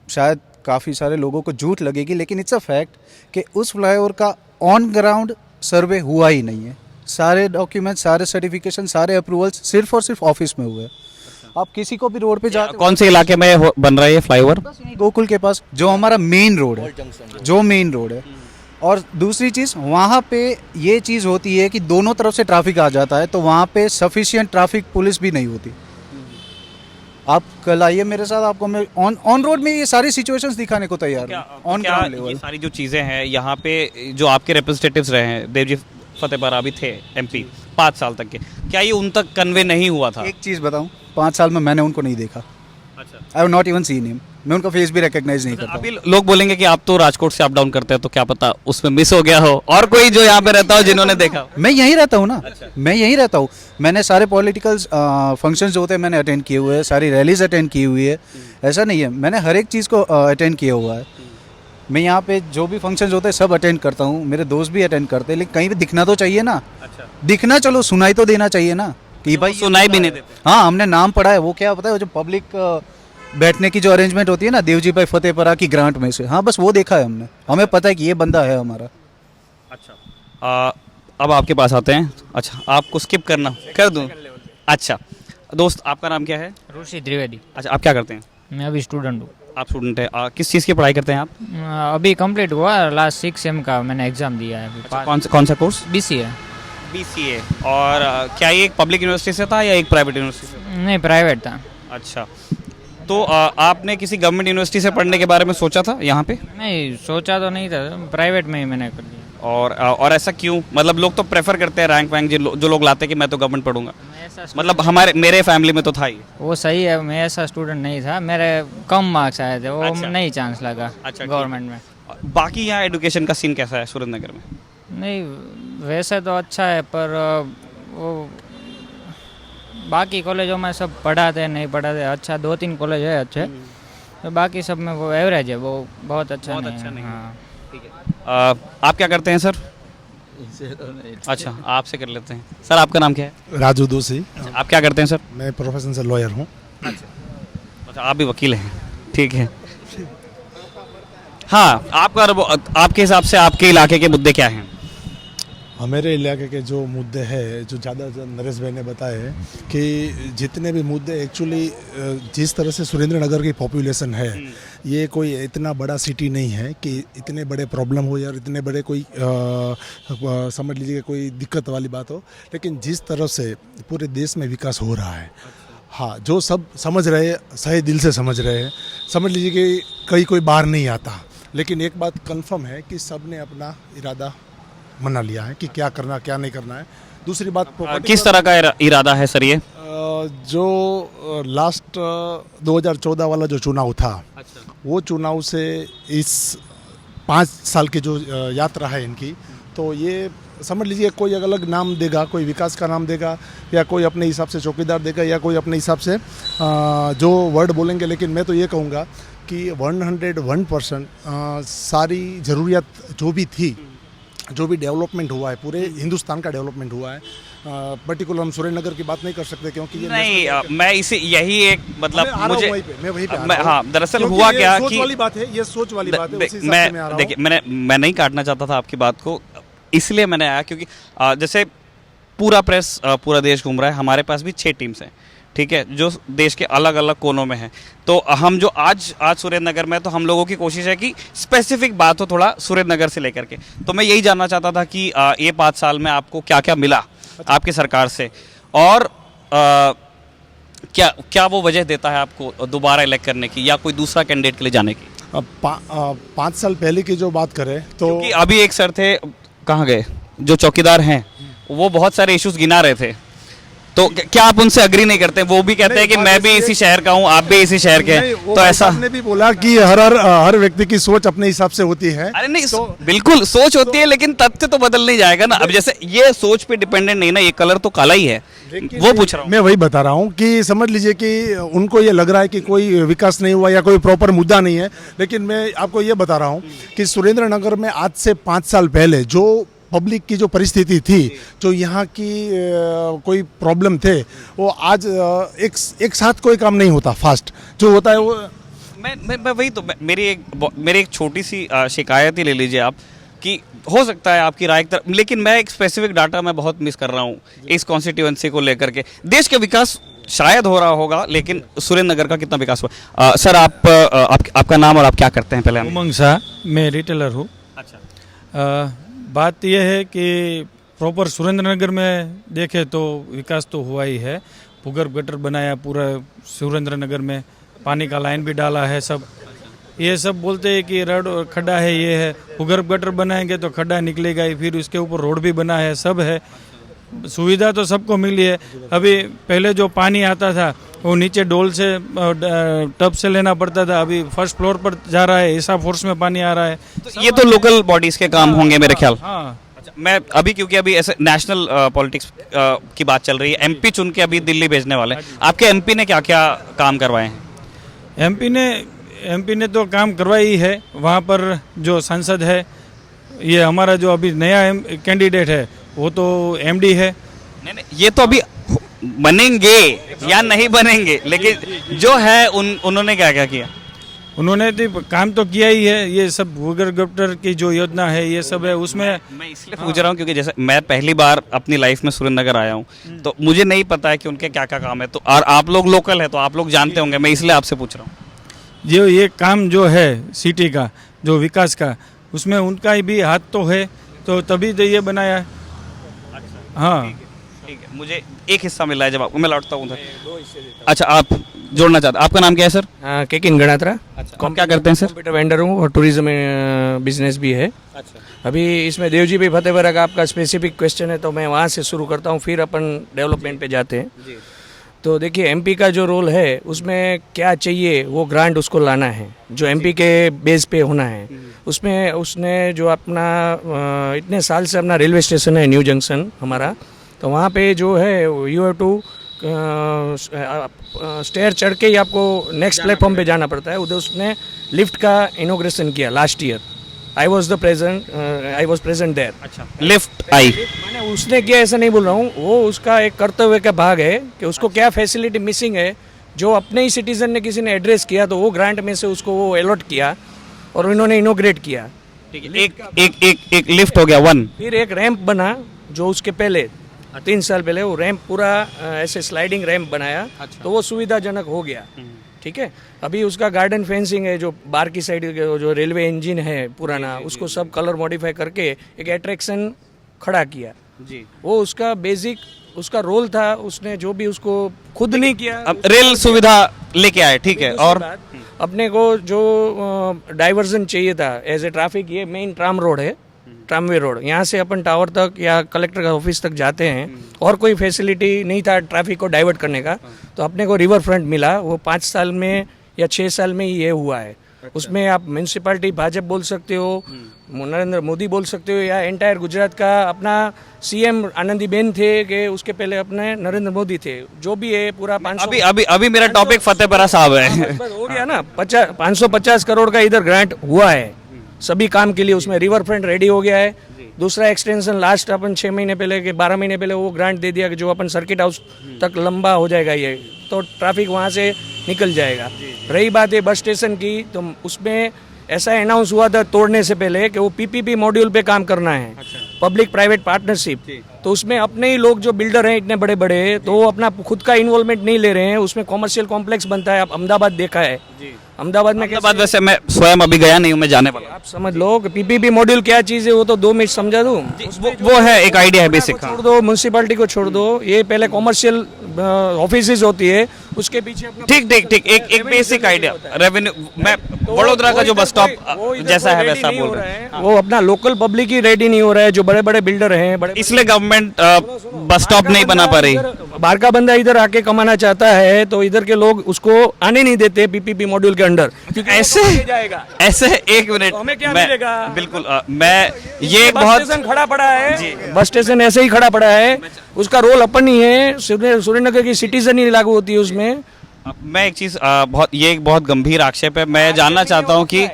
शायद काफ़ी सारे लोगों को झूठ लगेगी, लेकिन इट्स अ फैक्ट कि उस फ्लाईओवर का ऑन ग्राउंड सर्वे हुआ ही नहीं है। सारे डॉक्यूमेंट, सारे सर्टिफिकेशन, सारे अप्रूवल्स सिर्फ और सिर्फ ऑफिस में हुए। आप किसी को भी रोड पे जाते, कौन से इलाके में बन रहा है ये फ्लाईओवर? बस यहीं गोकुल के पास, जो हमारा मेन रोड है, जो मेन रोड है। और दूसरी चीज़, वहाँ पे ये चीज़ होती है कि दोनों तरफ से ट्रैफिक आ जाता है, तो वहाँ पे सफिशिएंट ट्रैफिक पुलिस भी नहीं होती। आप कल आइए मेरे साथ, आपको मैं ऑन रोड में ये सारी सिचुएशंस दिखाने को तैयार हूँ। ऑन ग्राउंड ये लेवल सारी जो चीज़ें हैं यहाँ पे, जो आपके रिप्रेजेंटेटिव्स रहे हैं, देवजी फतेहपुरा भी थे MP 5 साल तक के, क्या ये उन तक कन्वे नहीं हुआ था? एक चीज़ बताऊँ, 5 साल में मैंने उनको नहीं देखा। अच्छा। I have not even seen him. मैं उनका फेस भी रिकॉग्नाइज नहीं करता। अभी लोग बोलेंगे कि आप तो राजकोट से अप डाउन करते हैं, तो क्या पता उसमें मिस हो गया हो, और कोई जो यहाँ पे रहता हो जिन्होंने देखा हो। मैं यहीं रहता हूँ ना। मैं यहीं रहता हूँ। मैंने सारे पॉलिटिकल फंक्शंस जो होते हैं मैंने अटेंड किए हुए हैं, सारी रैलीज अटेंड की हुई है। ऐसा नहीं है, मैंने हर एक चीज़ को अटेंड किया हुआ है। मैं यहाँ पे जो भी फंक्शंस होते हैं सब अटेंड करता हूँ। मेरे दोस्त भी अटेंड करते हैं, लेकिन कहीं पे दिखना तो चाहिए ना। अच्छा। दिखना, चलो सुनाई तो देना चाहिए ना कि भाई सुनाई भी नहीं देते। हाँ, हमने नाम पढ़ा है। वो क्या पता है, वो जो पब्लिक बैठने की जो अरेंजमेंट होती है ना, देवजी भाई फतेहपुरा की ग्रांट में से, हाँ बस वो देखा है हमने। हमें पता है कि ये बंदा है हमारा। अच्छा। अब आपके पास आते हैं। अच्छा, आपको स्किप करना कर दूं? अच्छा दोस्त, आपका नाम क्या है? ऋषि त्रिवेदी। अच्छा, आप क्या करते हैं? मैं अभी स्टूडेंट हूँ। आप स्टूडेंट है, किस चीज़ की पढ़ाई करते हैं आप? अभी कंप्लीट हुआ, लास्ट 6 सेम का मैंने एग्ज़ाम दिया है अभी। कौन सा कोर्स? BCA। BCA। और क्या ये एक पब्लिक यूनिवर्सिटी से था या एक प्राइवेट यूनिवर्सिटी से? नहीं, प्राइवेट था। अच्छा, तो आपने किसी गवर्नमेंट यूनिवर्सिटी से पढ़ने के बारे में सोचा था यहाँ पे? नहीं, सोचा तो नहीं था, प्राइवेट में ही मैंने कर लिया। और ऐसा क्यों? मतलब लोग तो प्रेफर करते हैं रैंक वैंक, जो लोग लाते हैं कि मैं तो गवर्नमेंट पढ़ूंगा। मैं ऐसा मतलब मेरे फैमिली में तो था ही। वो सही है, मैं ऐसा स्टूडेंट नहीं था, मेरे कम मार्क्स आए थे, वो अच्छा। नहीं चांस लगा अच्छा, गवर्नमेंट में। बाकी यहाँ एजुकेशन का सीन कैसा है सुरेंद्रनगर में? नहीं, वैसे तो अच्छा है, पर वो बाकी कॉलेजों में सब पढ़ाते नहीं पढ़ाते। अच्छा 2-3 कॉलेज है अच्छे, तो बाकी सब में वो एवरेज है, वो बहुत अच्छा नहीं है। हाँ। आप क्या करते हैं सर? अच्छा, आपसे कर लेते हैं। सर आपका नाम क्या है? राजू दोषी। आप क्या करते हैं सर? मैं प्रोफेशन से लॉयर हूँ। अच्छा, आप भी वकील हैं, ठीक है। हाँ, आपके हिसाब से आपके इलाके के मुद्दे क्या हैं? हमारे इलाके के जो मुद्दे हैं, जो ज़्यादा नरेश भाई ने बताए कि जितने भी मुद्दे एक्चुअली, जिस तरह से सुरेंद्रनगर की पॉपुलेशन है, ये कोई इतना बड़ा सिटी नहीं है कि इतने बड़े प्रॉब्लम हो या इतने बड़े कोई समझ लीजिए कोई दिक्कत वाली बात हो। लेकिन जिस तरह से पूरे देश में विकास हो रहा है, हाँ, जो सब समझ रहे हैं, सही दिल से समझ रहे हैं। समझ लीजिए कि कोई बाहर नहीं आता, लेकिन एक बात कंफर्म है कि सब ने अपना इरादा मना लिया है कि क्या करना क्या नहीं करना है। दूसरी बात, किस तरह का इरादा है सर ये? जो लास्ट 2014 वाला जो चुनाव था, वो चुनाव से इस 5 साल की जो यात्रा है इनकी, तो ये समझ लीजिए कोई अलग नाम देगा, कोई विकास का नाम देगा या कोई अपने हिसाब से चौकीदार देगा या कोई अपने हिसाब से जो वर्ड बोलेंगे, लेकिन मैं तो ये कहूँगा कि 101% सारी ज़रूरियात जो भी थी, जो भी डेवलपमेंट हुआ है, पूरे हिंदुस्तान का डेवलपमेंट हुआ है। पर्टिकुलर हम सुरेंद्र की बात नहीं कर सकते क्योंकि ये नहीं, मैं इसे यही एक मतलब मुझे मैं वहीं पे आ मैं रहा हूँ। हाँ दरअसल क्योंकि हुआ ये क्या सोच कि वाली बात है, ये सोच वाली बात है, उसी हिसाब से मैं आ रहा हूँ। देखिए मैं नहीं काटना चाहता था आपकी बात को, इसलिए मैंने आया क्योंकि जैसे पूरा प्रेस पूरा देश घूम रहा है, हमारे पास भी 6 टीम्स हैं, ठीक है, जो देश के अलग अलग कोनों में हैं। तो हम जो आज सुरेंद्र नगर में, तो हम लोगों की कोशिश है कि स्पेसिफिक बात हो थोड़ा सुरेंद्र नगर से लेकर के। तो मैं यही जानना चाहता था कि ये 5 साल में आपको क्या क्या मिला आपकी सरकार से, और क्या क्या वो वजह देता है आपको दोबारा इलेक्ट करने की या कोई दूसरा कैंडिडेट के लिए जाने की? अब 5 साल पहले की जो बात करें तो क्योंकि अभी एक सर थे, कहाँ गए, जो चौकीदार हैं, वो बहुत सारे इश्यूज गिना रहे थे, तो क्या आप उनसे अग्री नहीं करते? वो भी कहते हैं कि मैं भी इसी शहर का हूँ, आप भी इसी शहर के हैं, तो ऐसा आपने भी बोला कि हर व्यक्ति की सोच अपने हिसाब से होती है। अरे नहीं, बिल्कुल सोच होती है, लेकिन तथ्य तो बदल नहीं जाएगा ना। अब जैसे ये सोच पे डिपेंडेंट नहीं ना, ये कलर तो काला ही है, वो पूछ रहा हूँ मैं वही बता रहा हूँ कि समझ लीजिए कि उनको ये लग रहा है कि कोई विकास नहीं हुआ या कोई प्रॉपर मुद्दा नहीं है, लेकिन मैं आपको ये बता रहा हूँ कि सुरेंद्र नगर में आज से 5 साल पहले जो पब्लिक की जो परिस्थिति थी, जो यहाँ की कोई प्रॉब्लम थे, वो आज एक साथ कोई काम नहीं होता, फास्ट जो होता है वो। मैं वही तो मेरी एक छोटी सी शिकायत ही ले लीजिए आप, कि हो सकता है आपकी राय की तरफ, लेकिन मैं एक स्पेसिफिक डाटा मैं बहुत मिस कर रहा हूँ इस कॉन्स्टिट्यूएंसी को लेकर के। देश का विकास शायद हो रहा होगा, लेकिन सुरेंद्र नगर का कितना विकास हुआ? सर आपका नाम और आप क्या करते हैं? पहले उमंग शाह, मैं रिटेलर हूँ। अच्छा, बात यह है कि प्रॉपर सुरेंद्र नगर में देखें तो विकास तो हुआ ही है। भूगर्भ गटर बनाया पूरा सुरेंद्र नगर में, पानी का लाइन भी डाला है। सब ये सब बोलते हैं कि रोड खड्डा है, ये है, भूगर्भ गटर बनाएंगे तो खड्डा निकलेगा ही, फिर उसके ऊपर रोड भी बना है, सब है, सुविधा तो सबको मिली है। अभी पहले जो पानी आता था वो नीचे डोल से टब से लेना पड़ता था, अभी फर्स्ट फ्लोर पर जा रहा है, ऐसा फोर्स में पानी आ रहा है। तो ये तो लोकल बॉडीज के काम होंगे मेरे ख्याल। हाँ, मैं अभी क्योंकि अभी ऐसे नेशनल पॉलिटिक्स की बात चल रही है, एमपी चुन के अभी दिल्ली भेजने वाले हैं, आपके एमपी ने क्या क्या काम करवाए हैं? एमपी ने तो काम करवाई ही है। वहाँ पर जो सांसद है, ये हमारा जो अभी नया कैंडिडेट है वो तो एमडी है। नहीं, ये तो अभी बनेंगे या नहीं बनेंगे, लेकिन जो है उन्होंने क्या क्या किया? उन्होंने तो काम तो किया ही है। ये सब भूगर्भ गटर की जो योजना है, ये सब है उसमें। मैं इसलिए पूछ रहा हूँ क्योंकि जैसे मैं पहली बार अपनी लाइफ में सुरेंद्र नगर आया हूँ, तो मुझे नहीं पता है कि उनके क्या क्या काम है। तो और आप लोग लोकल है तो आप लोग जानते होंगे, मैं इसलिए आपसे पूछ रहा हूँ। जो ये काम जो है सिटी का, जो विकास का, उसमें उनका भी हाथ तो है, तो तभी तो ये बनाया है। हाँ, ठीक है, मुझे एक हिस्सा मिला है जब आपको, मैं लौटता हूँ उधर। अच्छा, आप जोड़ना चाहते, आपका नाम क्या है सर? केकिन गणात्रा। अच्छा, आप क्या करते हैं सर? कंप्यूटर वेंडर हूँ और टूरिज्म बिजनेस भी है। अच्छा, अभी इसमें देवजी भाई फतेहपुरा का आपका स्पेसिफिक क्वेश्चन है, तो मैं वहाँ से शुरू करता हूँ, फिर अपन डेवलपमेंट पे जाते हैं। तो देखिए, एमपी का जो रोल है उसमें क्या चाहिए, वो ग्रांट उसको लाना है, जो एमपी के बेस पे होना है। उसमें उसने जो अपना इतने साल से अपना रेलवे स्टेशन है न्यू जंक्शन हमारा, तो वहाँ पे जो है यू हैव टू स्टेयर चढ़ के ही आपको नेक्स्ट प्लेटफॉर्म पे जाना पड़ता है। उधर उसने लिफ्ट का इनॉग्रेशन किया last year. I was present there. अच्छा, लिफ्ट आई मैंने उसने किया ऐसा नहीं बोल रहा हूँ, वो उसका एक कर्तव्य का भाग है कि उसको क्या फैसिलिटी मिसिंग है, जो अपने ही सिटीजन ने किसी ने एड्रेस किया, तो वो ग्रांट में से उसको वो अलॉट किया और उन्होंने इनोग्रेट किया। ठीक है, एक लिफ्ट हो गया, 1। फिर एक रैंप बना, जो उसके पहले 3 साल पहले वो रैंप पूरा ऐसे स्लाइडिंग रैंप बनाया। अच्छा। तो वो सुविधाजनक हो गया। ठीक है, अभी उसका गार्डन फेंसिंग है, जो बाहर की साइड जो रेलवे इंजन है पुराना, उसको सब कलर मॉडिफाई करके एक अट्रैक्शन खड़ा किया जी। वो उसका बेसिक उसका रोल था, उसने जो भी उसको खुद नहीं किया। अब रेल सुविधा लेके आए, ठीक है, और अपने को जो डाइवर्जन चाहिए था एज ए ट्रैफिक, ये मेन ट्राम रोड है, ट्रामवे रोड, यहाँ से अपन टावर तक या कलेक्टर का ऑफिस तक जाते हैं, और कोई फैसिलिटी नहीं था ट्रैफिक को डाइवर्ट करने का। तो अपने को रिवर फ्रंट मिला, वो 5 साल में या 6 साल में ही ये हुआ है। उसमें आप म्यूनसिपालिटी भाजपा बोल सकते हो, नरेंद्र मोदी बोल सकते हो, या एंटायर गुजरात का अपना सीएम आनंदीबेन थे कि उसके पहले अपने नरेंद्र मोदी थे, जो भी है पूरा 500 अभी अभी अभी मेरा टॉपिक फतेहपुरा साहब है। बस हो गया ना। 550 करोड़ का इधर ग्रांट हुआ है सभी काम के लिए, उसमें रिवर फ्रंट रेडी हो गया है। दूसरा एक्सटेंशन लास्ट अपन 6 महीने पहले के 12 महीने पहले वो ग्रांट दे दिया कि जो अपन सर्किट हाउस तक लंबा हो जाएगा, ये तो ट्रैफिक वहाँ से निकल जाएगा। रही बात है बस स्टेशन की, तो उसमें ऐसा अनाउंस हुआ था तोड़ने से पहले कि वो पीपीपी मॉड्यूल पे काम करना है, पब्लिक प्राइवेट पार्टनरशिप। तो उसमें अपने ही लोग जो बिल्डर हैं इतने बड़े बड़े, तो वो अपना खुद का इन्वॉल्वमेंट नहीं ले रहे हैं। उसमें कॉमर्शियल कॉम्प्लेक्स बनता है, आप अहमदाबाद देखा है, अहमदाबाद में अहमदाबाद वैसे मैं स्वयं अभी गया नहीं हूँ, मैं जाने वाला हूँ। आप समझ लो कि पीपीपी मॉड्यूल क्या चीज़ है, वो तो 2 मिनट समझा दूँ। वो है एक आइडिया है बेसिक। छोड़ दो, म्यूनसिपालिटी को छोड़ दो, ये पहले कॉमर्शियल ऑफिसेज होती है, उसके पीछे अपना ठीक ठीक ठीक, एक बेसिक आइडिया रेवेन्यू। मैं वडोदरा का जो बस स्टॉप जैसा है वैसा बोल रहे हैं, वो अपना लोकल पब्लिक ही रेडी नहीं हो रहा है, जो बड़े बड़े बिल्डर हैं बड़े, इसलिए गवर्नमेंट बस स्टॉप नहीं बना पा रही। बाहर का बंदा इधर आके कमाना चाहता है तो इधर के लोग उसको आने नहीं देते पीपीपी मॉड्यूल के अंडर, क्योंकि ऐसे एक मिनट हमें क्या मैं- मिलेगा? बिल्कुल मैं ये बस बहुत स्टेशन खड़ा पड़ा है, बस स्टेशन ऐसे ही खड़ा पड़ा है, उसका रोल अपन ही है, सुरेंद्रनगर की सिटीजन ही लागू होती है उसमें। मैं एक चीज ये एक बहुत गंभीर आक्षेप है। मैं जानना चाहता हूं कि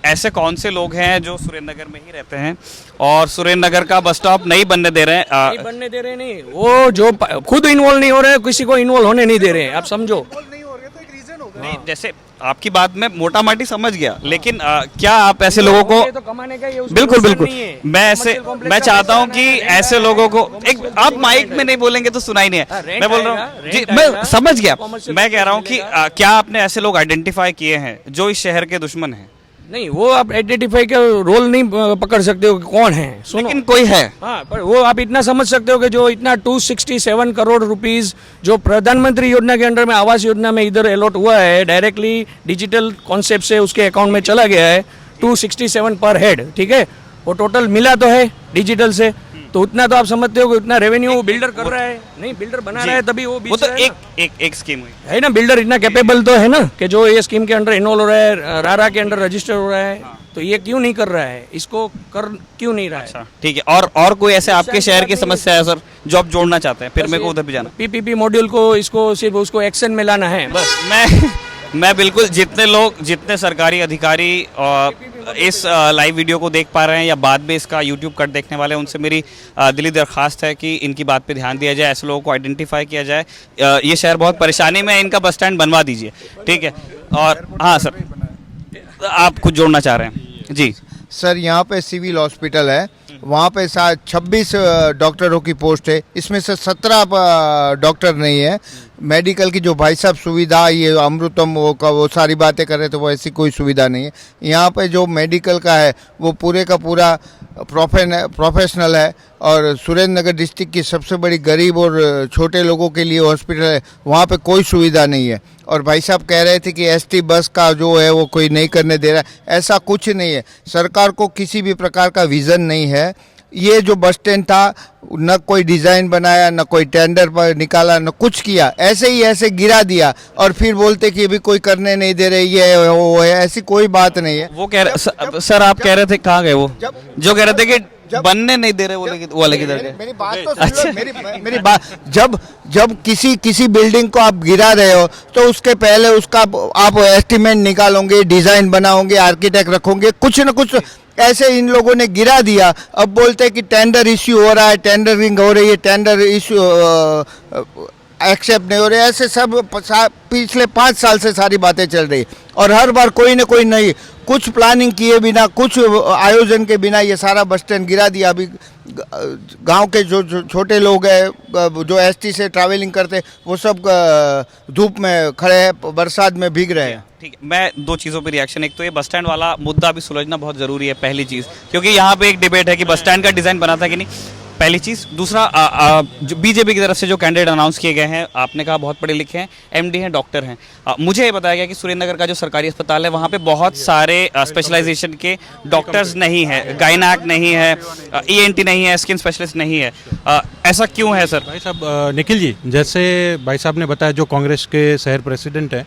ऐसे कौन से लोग हैं जो सुरेंद्रनगर में ही रहते हैं और सुरेंद्रनगर का बस स्टॉप नहीं बनने दे रहे हैं। नहीं बनने दे रहे, नहीं वो जो खुद इन्वॉल्व नहीं हो रहे, किसी को इन्वॉल्व होने नहीं दे रहे, आप समझो। नहीं, जैसे आपकी बात मैं मोटा माटी समझ गया, लेकिन क्या आप ऐसे लोगों को तो कमाने का ये उसमें बिल्कुल नुकसान बिल्कुल नहीं है। मैं चाहता हूं कि ऐसे लोगों को एक आप माइक में नहीं बोलेंगे तो सुनाई नहीं है। रेंट मैं बोल रहा आएगा, हूँ जी, रेंट मैं आएगा, समझ गया। कॉमर्शियल मैं कह रहा हूँ कि क्या आपने ऐसे लोग आइडेंटिफाई किए हैं जो इस शहर के दुश्मन हैं? नहीं, वो आप आइडेंटिफाई का रोल नहीं पकड़ सकते हो कि कौन है, सुनो। लेकिन कोई है। हाँ, पर वो आप इतना समझ सकते हो कि जो इतना 267 करोड़ रुपीस जो प्रधानमंत्री योजना के अंडर में आवास योजना में इधर अलॉट हुआ है, डायरेक्टली डिजिटल कॉन्सेप्ट से उसके अकाउंट में चला गया है 267 पर हेड, ठीक है, वो टोटल मिला तो है डिजिटल से, तो उतना तो आप समझते हो कि उतना रेवेन्यू बिल्डर कर रहा है। नहीं, बिल्डर बना रहा है तभी वो वो तो बेच रहा है एक स्कीम हुई है ना, बिल्डर इतना कैपेबल तो है ना कि जो ये स्कीम के अंडर इन्वॉल्व हो रहा है, रारा के अंडर रजिस्टर हो रहा है, तो ये क्यों नहीं कर रहा है, इसको कर क्यों नहीं रहा है? अच्छा, ठीक है। और कोई ऐसे आपके शहर की समस्या है सर जो आप जोड़ना चाहते हैं? फिर मेरे को उधर भी जाना। पीपीपी मॉड्यूल को इसको सिर्फ उसको एक्शन में लाना है बस। मैं बिल्कुल जितने सरकारी अधिकारी इस लाइव वीडियो को देख पा रहे हैं या बाद में इसका यूट्यूब कट देखने वाले हैं, उनसे मेरी दिली दरख्वास्त है कि इनकी बात पे ध्यान दिया जाए, ऐसे लोगों को आइडेंटिफाई किया जाए। ये शहर बहुत परेशानी में है, इनका बस स्टैंड बनवा दीजिए, ठीक है। और हाँ सर, आप कुछ जोड़ना चाह रहे हैं जी? सर यहाँ पे सिविल हॉस्पिटल है, वहाँ पे 26 डॉक्टरों की पोस्ट है, इसमें से 17 डॉक्टर नहीं है। मेडिकल की जो भाई साहब सुविधा, ये अमृतम वो सारी बातें कर रहे थे, वो ऐसी कोई सुविधा नहीं है। यहाँ पे जो मेडिकल का है वो पूरे का पूरा प्रोफेशनल है, और सुरेंद्रनगर डिस्ट्रिक्ट की सबसे बड़ी गरीब और छोटे लोगों के लिए हॉस्पिटल है, वहाँ पे कोई सुविधा नहीं है। और भाई साहब कह रहे थे कि एसटी बस का जो है वो कोई नहीं करने दे रहा है, ऐसा कुछ नहीं है। सरकार को किसी भी प्रकार का विज़न नहीं है। ये जो बस स्टैंड था, न कोई डिज़ाइन बनाया, न कोई टेंडर पर निकाला, न कुछ किया, ऐसे ही ऐसे गिरा दिया, और फिर बोलते कि अभी कोई करने नहीं दे रहे, ये है वो है, ऐसी कोई बात नहीं है। वो कह रहे सर, आप कह रहे थे कहाँ गए वो जो कह रहे थे कि बनने नहीं दे रहे, वो वाले किधर गए? मेरी बात तो सुन लो, मेरी बात, जब किसी बिल्डिंग को आप गिरा रहे हो तो उसके पहले उसका आप एस्टिमेट निकालोगे, डिजाइन बनाओगे, आर्किटेक्ट रखोगे, कुछ न कुछ। ऐसे इन लोगों ने गिरा दिया, अब बोलते हैं कि टेंडर इश्यू हो रहा है, टेंडरिंग हो रही है, टेंडर इश्यू एक्सेप्ट नहीं हो रहे। ऐसे सब पिछले 5 साल से सारी बातें चल रही, और हर बार कोई न कोई नहीं, कुछ प्लानिंग किए बिना, कुछ आयोजन के बिना ये सारा बस स्टैंड गिरा दिया। अभी गांव के जो छोटे लोग हैं, जो एसटी से ट्रैवलिंग करते, वो सब धूप में खड़े हैं, बरसात में भीग रहे हैं। ठीक है, मैं 2 चीज़ों पे रिएक्शन। एक तो ये बस स्टैंड वाला मुद्दा भी सुलझना बहुत ज़रूरी है, पहली चीज़, क्योंकि यहाँ पे एक डिबेट है कि बस स्टैंड का डिज़ाइन बना था कि नहीं, पहली चीज़। दूसरा, जो बीजेपी की तरफ से जो कैंडिडेट अनाउंस किए गए हैं, आपने कहा बहुत पढ़े लिखे हैं, एमडी हैं, डॉक्टर हैं। मुझे ये बताया गया कि सुरेंद्रनगर का जो सरकारी अस्पताल है, वहाँ पे बहुत सारे स्पेशलाइजेशन के डॉक्टर्स नहीं है, गायनाक नहीं है, ईएनटी नहीं है, स्किन स्पेशलिस्ट नहीं है। ऐसा क्यों है सर? भाई साहब, निखिल जी, जैसे भाई साहब ने बताया, जो कांग्रेस के शहर प्रेसिडेंट हैं,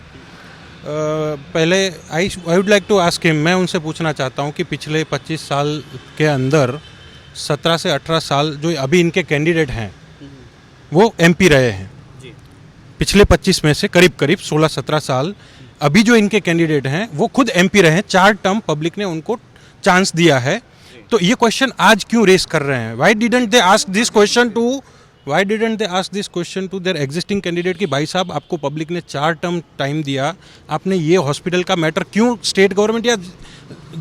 पहले I would like to ask him, मैं उनसे पूछना चाहता हूँ कि पिछले 25 साल के अंदर 17 से 18 साल जो अभी इनके कैंडिडेट हैं वो एमपी रहे हैं। पिछले 25 में से करीब करीब 16-17 साल अभी जो इनके कैंडिडेट हैं वो खुद एमपी रहे हैं। 4 टर्म पब्लिक ने उनको चांस दिया है। तो ये क्वेश्चन आज क्यों रेस कर रहे हैं? Why didn't they ask this question to their existing candidate कि भाई साहब आपको पब्लिक ने 4 टर्म टाइम दिया, आपने ये हॉस्पिटल का मैटर क्यों स्टेट गवर्नमेंट या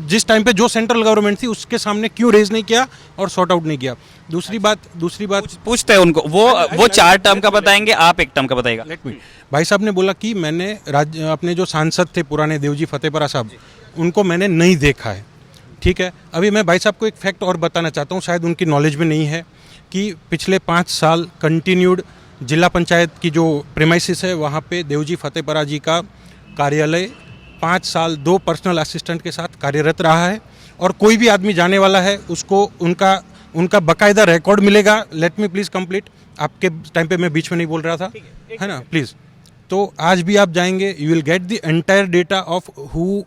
जिस टाइम पे जो सेंट्रल गवर्नमेंट थी उसके सामने क्यों रेज नहीं किया और सॉर्ट आउट नहीं किया? दूसरी बात पूछते हैं उनको, वो 4 टर्म का बताएंगे, आप 1 टर्म का बताइएगा। भाई साहब ने बोला कि मैंने अपने जो सांसद थे पुराने देवजी फतेहपुरा साहब, उनको मैंने नहीं देखा है। ठीक है, अभी मैं भाई साहब को एक फैक्ट और बताना चाहता हूँ, शायद उनकी नॉलेज में नहीं है, कि पिछले 5 साल कंटिन्यूड जिला पंचायत की जो प्रेमाइसिस है वहाँ पे देवजी फतेहपुरा जी का कार्यालय 5 साल 2 पर्सनल असिस्टेंट के साथ कार्यरत रहा है। और कोई भी आदमी जाने वाला है उसको उनका बकायदा रिकॉर्ड मिलेगा। लेट मी प्लीज़ कंप्लीट, आपके टाइम पे मैं बीच में नहीं बोल रहा था, है ना, प्लीज़। तो आज भी आप जाएंगे, you will get the entire data of who,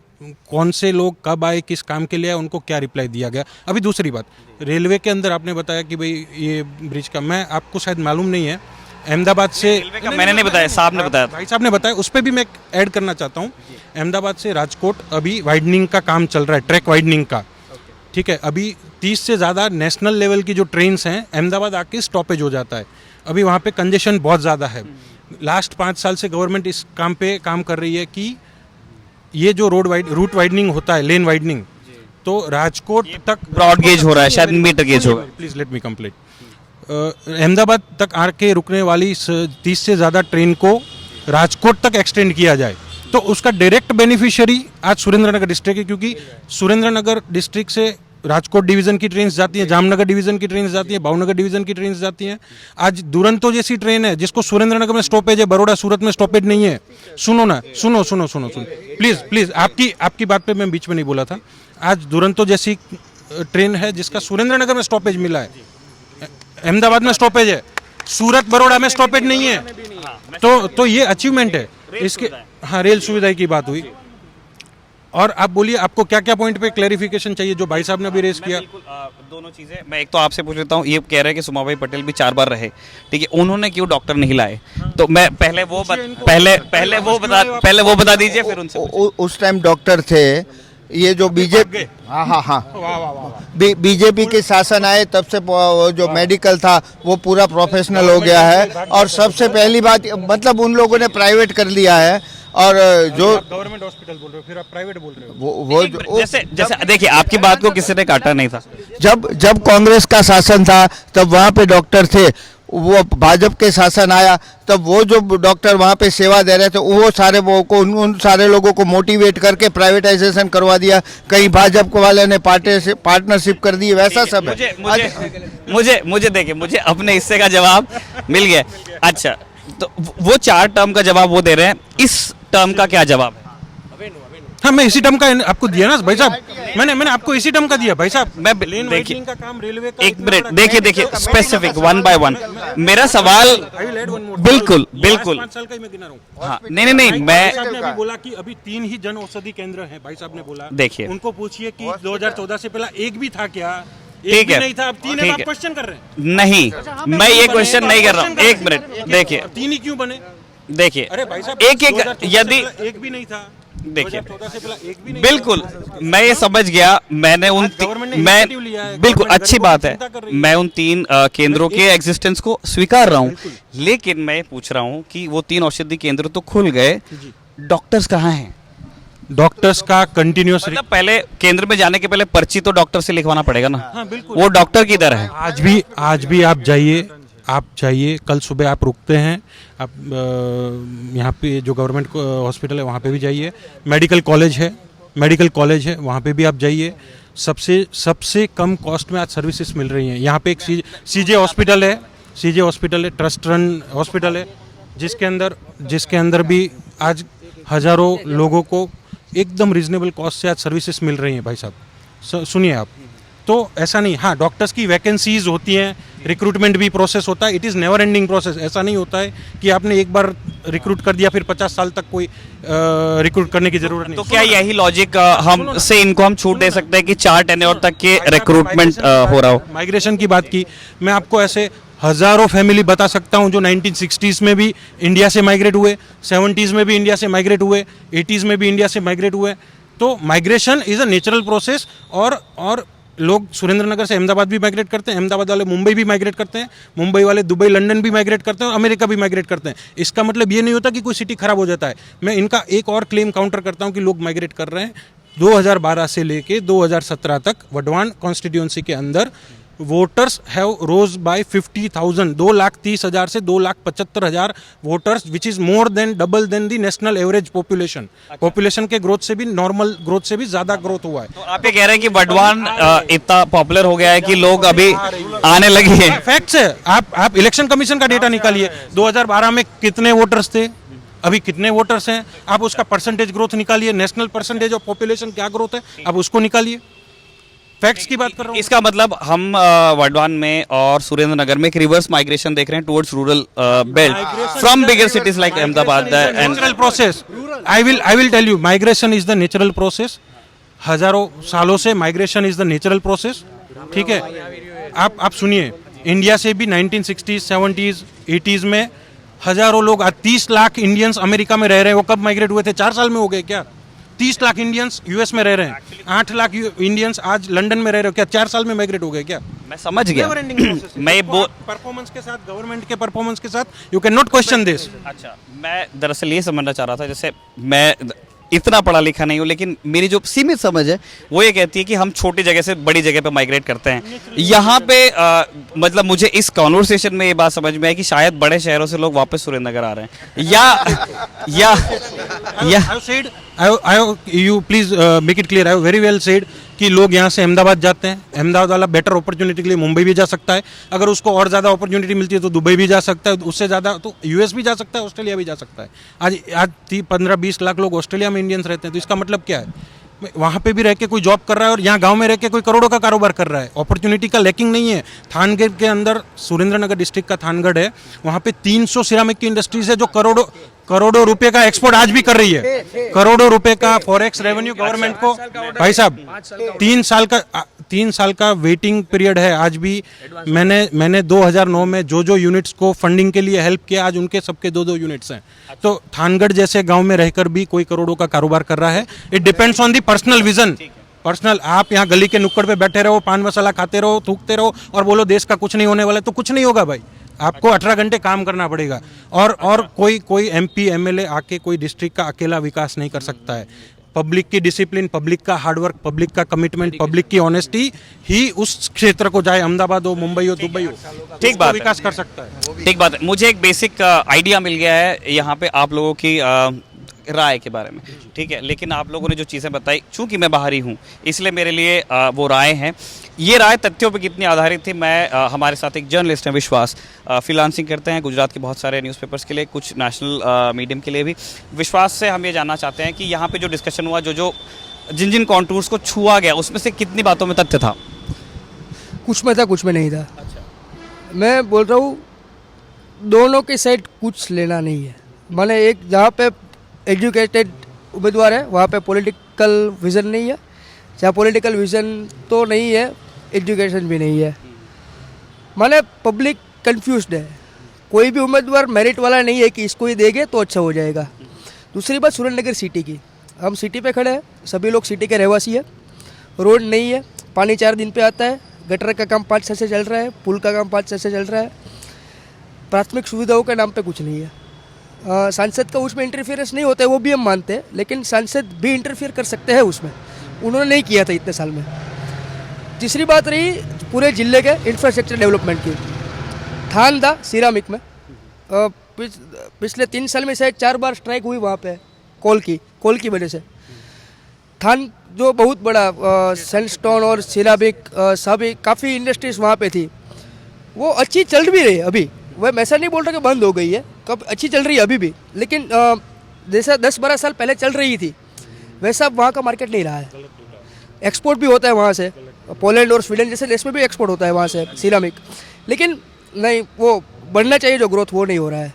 कौन से लोग कब आए, किस काम के लिए आए, उनको क्या रिप्लाई दिया गया। अभी दूसरी बात, रेलवे के अंदर आपने बताया कि भाई ये ब्रिज का, मैं आपको शायद मालूम नहीं है, अहमदाबाद से मैंने नहीं बताया, साहब ने बताया, भाई साहब ने बताया, उस पर भी मैं ऐड करना चाहता हूँ। अहमदाबाद से राजकोट अभी वाइडनिंग का काम चल रहा है, ट्रैक वाइडनिंग का। ठीक है, अभी 30 से ज़्यादा नेशनल लेवल की जो ट्रेन्स हैं अहमदाबाद आके स्टॉपेज हो जाता है। अभी वहाँ पे कंजेशन बहुत ज़्यादा है। लास्ट 5 साल से गवर्नमेंट इस काम पे काम कर रही है कि ये जो रूट वाइडनिंग होता है, लेन वाइडनिंग, तो राजकोट तक ब्रॉड गेज हो रहा है, शायद मीटर गेज होगा। Please let me complete. Ahmedabad तक आके रुकने वाली 30 से ज़्यादा ट्रेन को राजकोट तक एक्सटेंड किया जाए, तो उसका डायरेक्ट बेनिफिशियरी आज सुरेंद्रनगर डिस्ट्रिक्ट है, क्योंकि सुरेंद्रनगर डिस्ट्रिक्ट से राजकोट डिवीज़न की ट्रेन जाती हैं, जामनगर डिवीज़न की ट्रेन जाती हैं, भावनगर डिवीज़न की ट्रेन जाती हैं। आज दुरंतो जैसी ट्रेन है जिसको सुरेंद्रनगर में स्टॉपेज है, बड़ौदा सूरत में स्टॉपेज नहीं है। सुनो ना, सुनो प्लीज़, आपकी बात पे मैं बीच में नहीं बोला था। आज दुरंतो जैसी ट्रेन है जिसका सुरेंद्रनगर में स्टॉपेज मिला है, अहमदाबाद में स्टॉपेज है, सूरत बड़ौदा में स्टॉपेज नहीं है। तो ये अचीवमेंट है इसके। हाँ, रेल सुविधा की बात हुई। और आप बोलिए, आपको क्या क्या पॉइंट पे क्लैरिफिकेशन चाहिए जो भाई साहब ने अभी रेस किया? दोनों चीजें मैं एक तो आपसे पूछ लेता हूँ, ये कह रहे हैं कि सुमाभाई पटेल भी 4 बार रहे, ठीक है, उन्होंने क्यों डॉक्टर नहीं लाए? तो मैं पहले वो बता दीजिए, फिर उनसे उस टाइम डॉक्टर थे। ये जो बीजेपी, बीजेपी के शासन आए तब से जो मेडिकल था वो पूरा प्रोफेशनल हो गया है। और सबसे पहली बात, मतलब उन लोगों ने प्राइवेट कर लिया है। और जो गवर्नमेंट हॉस्पिटल बोल रहे हो, फिर आप प्राइवेट बोल रहे हो। वो जैसे देखिए, आपकी बात को किसी ने काटा नहीं था। जब कांग्रेस का शासन था तब वहाँ पे डॉक्टर थे। वो भाजपा के शासन आया तब वो जो डॉक्टर वहाँ पे सेवा दे रहे थे वो सारे उन सारे लोगों को मोटिवेट करके प्राइवेटाइजेशन करवा दिया। कहीं भाजपा वाले ने पार्टनरशिप कर दी, वैसा सब है। मुझे देखिए, मुझे अपने हिस्से का जवाब मिल गया। अच्छा, तो वो 4 टर्म का जवाब वो दे रहे हैं, इस टर्म का क्या जवाब है? हाँ, मैं इसी टर्म का आपको दिया ना भाई साहब, मैंने आपको इसी टर्म का दिया भाई साहब। मैं लेन वाइडनिंग का काम रेलवे का। एक मिनट, देखिए स्पेसिफिक 1 by 1 मेरा सवाल। बिल्कुल 5 साल का ही मैं गिना रहा हूँ। हाँ, नहीं, मैं साहब ने अभी बोला कि अभी 3 ही जन औषधि केंद्र हैं। भाई साहब ने बोला, देखिए, उनको पूछिए कि 2014 से पहला एक भी था क्या? ठीक है, नहीं था, अब 3 है, आप क्वेश्चन कर रहे हैं। नहीं, मैं ये क्वेश्चन नहीं कर रहा हूँ। एक मिनट, देखिए, 3 ही क्यों बने? देखिए, अरे भाई साहब, एक यदि एक भी नहीं था, देखिए, 2014 से पहला एक भी नहीं बिल्कुल, मैं ये समझ गया। मैंने बिल्कुल अच्छी बात है, मैं उन 3 केंद्रों के एग्जिस्टेंस को स्वीकार रहा हूँ, लेकिन मैं पूछ रहा हूँ कि वो 3 औषधि केंद्र तो खुल गए, डॉक्टर्स कहाँ हैं? डॉक्टर्स का कंटिन्यूस, मतलब पहले केंद्र में जाने के पहले पर्ची तो डॉक्टर से लिखवाना पड़ेगा ना। हाँ, बिल्कुल। वो डॉक्टर किधर है? आज भी आप जाइए, कल सुबह आप रुकते हैं, आप यहाँ पे जो गवर्नमेंट हॉस्पिटल है वहाँ पे भी जाइए, मेडिकल कॉलेज है वहाँ पे भी आप जाइए। सबसे कम कॉस्ट में आज सर्विसेज मिल रही हैं। यहाँ पे एक सीजे हॉस्पिटल है, ट्रस्ट रन हॉस्पिटल है, जिसके अंदर भी आज हज़ारों लोगों को एकदम रीजनेबल कॉस्ट से आज सर्विसेज मिल रही हैं। भाई साहब सुनिए आप, तो ऐसा नहीं, हाँ, डॉक्टर्स की वैकेंसीज होती हैं, रिक्रूटमेंट भी प्रोसेस होता है, it is never ending process. ऐसा नहीं होता है कि आपने एक बार रिक्रूट कर दिया, फिर 50 साल तक कोई रिक्रूट करने की जरूरत नहीं। तो क्या यही लॉजिक हम से इनको हम छूट दे सकते हैं कि 4 टेन्योर तक के रिक्रूटमेंट हो रहा हो? माइग्रेशन की बात की, मैं आपको ऐसे हजारों फैमिली बता सकता हूं जो 1960s में भी इंडिया से माइग्रेट हुए, 70s में भी इंडिया से माइग्रेट हुए, 80s में भी इंडिया से माइग्रेट हुए। तो migration is a natural process. और लोग सुरेंद्रनगर से अहमदाबाद भी माइग्रेट करते हैं, अहमदाबाद वाले मुंबई भी माइग्रेट करते हैं, मुंबई वाले दुबई लंदन भी माइग्रेट करते हैं और अमेरिका भी माइग्रेट करते हैं। इसका मतलब ये नहीं होता कि कोई सिटी खराब हो जाता है। मैं इनका एक और क्लेम काउंटर करता हूं कि लोग माइग्रेट कर रहे हैं। 2012 से लेके 2017 तक वडवान कॉन्स्टिट्यूंसी के अंदर वोटर्स हैव रोज बाय 50,000, 2,30,000 से 2,75,000 voters, which is more than double than the national average population. Population के ग्रोथ से भी, नॉर्मल ग्रोथ से भी ज्यादा ग्रोथ हुआ है। तो आप ये कह रहे हैं कि वडवान इतना पॉपुलर हो गया है कि लोग अभी आने लगे हैं? फैक्ट्स है। आप इलेक्शन कमीशन का डेटा निकालिए, 2012 में कितने वोटर्स थे, अभी कितने वोटर्स हैं, आप उसका परसेंटेज ग्रोथ निकालिए, नेशनल परसेंटेज ऑफ पॉपुलेशन क्या ग्रोथ है, आप उसको निकालिए। फैक्ट्स की बात कर रहा हूँ। इसका मतलब हम वडवान में और सुरेंद्रनगर में एक रिवर्स माइग्रेशन देख रहे हैं towards rural belt from bigger cities like Ahmedabad and natural process. I will tell you, migration is the natural process. हजारों सालों से migration is the natural process. ठीक है, आप सुनिए, इंडिया से भी 1960s, 70s, 80s में हजारों लोग, आज 30 लाख इंडियंस अमेरिका में रह रहे हैं। वो कब माइग्रेट हुए थे? 4 साल में हो गए क्या? 30 लाख इंडियंस यूएस में रह रहे हैं, 8 लाख इंडियंस आज लंदन में रह रहे हो, क्या 4 साल में माइग्रेट हो गए क्या? मैं समझ गया। मैं परफॉर्मेंस के साथ, गवर्नमेंट के परफॉर्मेंस के साथ you can not question this. अच्छा, मैं दरअसल ये समझना चाह रहा था, जैसे मैं इतना पढ़ा लिखा नहीं हूँ, लेकिन मेरी जो सीमित समझ है वो ये कहती है कि हम छोटी जगह से बड़ी जगह पे माइग्रेट करते हैं। यहाँ पे मतलब मुझे इस कॉन्वर्सेशन में ये बात समझ में आई कि शायद बड़े शहरों से लोग वापस सुरेंद्रनगर आ रहे हैं, या you please make it clear, I have very well said कि लोग यहाँ से अहमदाबाद जाते हैं, अहमदाबाद वाला बेटर अपॉर्चुनिटी के लिए मुंबई भी जा सकता है, अगर उसको और ज़्यादा अपॉर्चुनिटी मिलती है तो दुबई भी जा सकता है, उससे ज़्यादा तो यूएस भी जा सकता है, ऑस्ट्रेलिया भी जा सकता है। आज 15-20 लाख लोग ऑस्ट्रेलिया में इंडियंस रहते हैं, तो इसका मतलब क्या है? वहाँ पे भी रह के कोई जॉब कर रहा है और यहाँ गांव में रह के कोई करोड़ों का कारोबार कर रहा है। अपॉर्चुनिटी का लैकिंग नहीं है। थानगढ़ के अंदर, सुरेंद्रनगर डिस्ट्रिक्ट का थानगढ़ है, वहाँ पे 300 सिरामिक की इंडस्ट्रीज है जो करोड़ों रुपए का एक्सपोर्ट आज भी कर रही है। करोड़ों रुपए का फॉरेक्स रेवेन्यू गवर्नमेंट को। भाई साहब, 3 साल का वेटिंग पीरियड है आज भी। मैंने 2009 में जो यूनिट्स को फंडिंग के लिए हेल्प किया, आज उनके सबके 2 यूनिट्स हैं। तो थानगढ़ जैसे गांव में रहकर भी कोई करोड़ों का कारोबार कर रहा है। It depends on the personal vision. Personal, आप यहाँ गली के नुक्कड़ पे बैठे रहो, पान मसाला खाते रहो, थूकते रहो और बोलो देश का कुछ नहीं होने वाला, तो कुछ नहीं होगा भाई। आपको 18 घंटे काम करना पड़ेगा। और कोई MP MLA आके कोई डिस्ट्रिक्ट का अकेला विकास नहीं कर सकता है। पब्लिक की डिसिप्लिन, पब्लिक का हार्डवर्क, पब्लिक का कमिटमेंट, पब्लिक की ऑनेस्टी ही उस क्षेत्र को, चाहे अहमदाबाद हो, मुंबई हो, दुबई हो, ठीक बात, विकास कर सकता है। ठीक बात है। मुझे एक बेसिक आइडिया मिल गया है यहाँ पे आप लोगों की राय के बारे में, ठीक है। लेकिन आप लोगों ने जो चीज़ें बताई, चूंकि मैं बाहरी हूँ इसलिए मेरे लिए वो राय हैं। ये राय तथ्यों पे कितनी आधारित थी, मैं हमारे साथ एक जर्नलिस्ट हैं विश्वास, फ्रीलांसिंग करते हैं गुजरात के बहुत सारे न्यूज़पेपर्स के लिए, कुछ नेशनल मीडियम के लिए भी। विश्वास से हम ये जानना चाहते हैं कि यहाँ पे जो डिस्कशन हुआ, जिन कॉन्टूर्स को छुआ गया, उसमें से कितनी बातों में तथ्य था? कुछ में था, कुछ में नहीं था। मैं बोल रहा हूँ दोनों के साइड कुछ लेना नहीं है। मैंने एक जहाँ पे एजुकेटेड उम्मीदवार है वहाँ पे पॉलिटिकल विज़न नहीं है, जहाँ पॉलिटिकल विज़न तो नहीं है, एजुकेशन भी नहीं है। माने पब्लिक कंफ्यूज्ड है। कोई भी उम्मीदवार मेरिट वाला नहीं है कि इसको ही देंगे तो अच्छा हो जाएगा। दूसरी बात सुरेंद्रनगर सिटी की, हम सिटी पे खड़े हैं, सभी लोग सिटी के रहवासी है। रोड नहीं है, पानी 4 दिन पे आता है, गटर का काम 5 साल से चल रहा है, पुल का काम 5 साल से चल रहा है। प्राथमिक सुविधाओं के नाम पे कुछ नहीं है। सांसद का उसमें इंटरफेरेंस नहीं होता है, वो भी हम मानते हैं, लेकिन सांसद भी इंटरफेयर कर सकते हैं उसमें, उन्होंने नहीं किया था इतने साल में। तीसरी बात रही पूरे जिले के इंफ्रास्ट्रक्चर डेवलपमेंट की। थान था सिरामिक में, पिछले 3 साल में शायद 4 बार स्ट्राइक हुई वहाँ पे कोल की वजह से। थान जो बहुत बड़ा सैंडस्टोन और सिरामिक सभी काफ़ी इंडस्ट्रीज वहाँ पे थी, वो अच्छी चल भी रही है अभी। वह ऐसा नहीं बोल रहा कि बंद हो गई है, कब अच्छी चल रही है अभी भी, लेकिन जैसा 10-12 साल पहले चल रही थी वैसा वहाँ का मार्केट नहीं रहा है। एक्सपोर्ट भी होता है वहाँ से, पोलैंड और स्वीडन जैसे देश में भी एक्सपोर्ट होता है वहाँ से सिरामिक, लेकिन नहीं, वो बढ़ना चाहिए जो ग्रोथ, वो नहीं हो रहा है।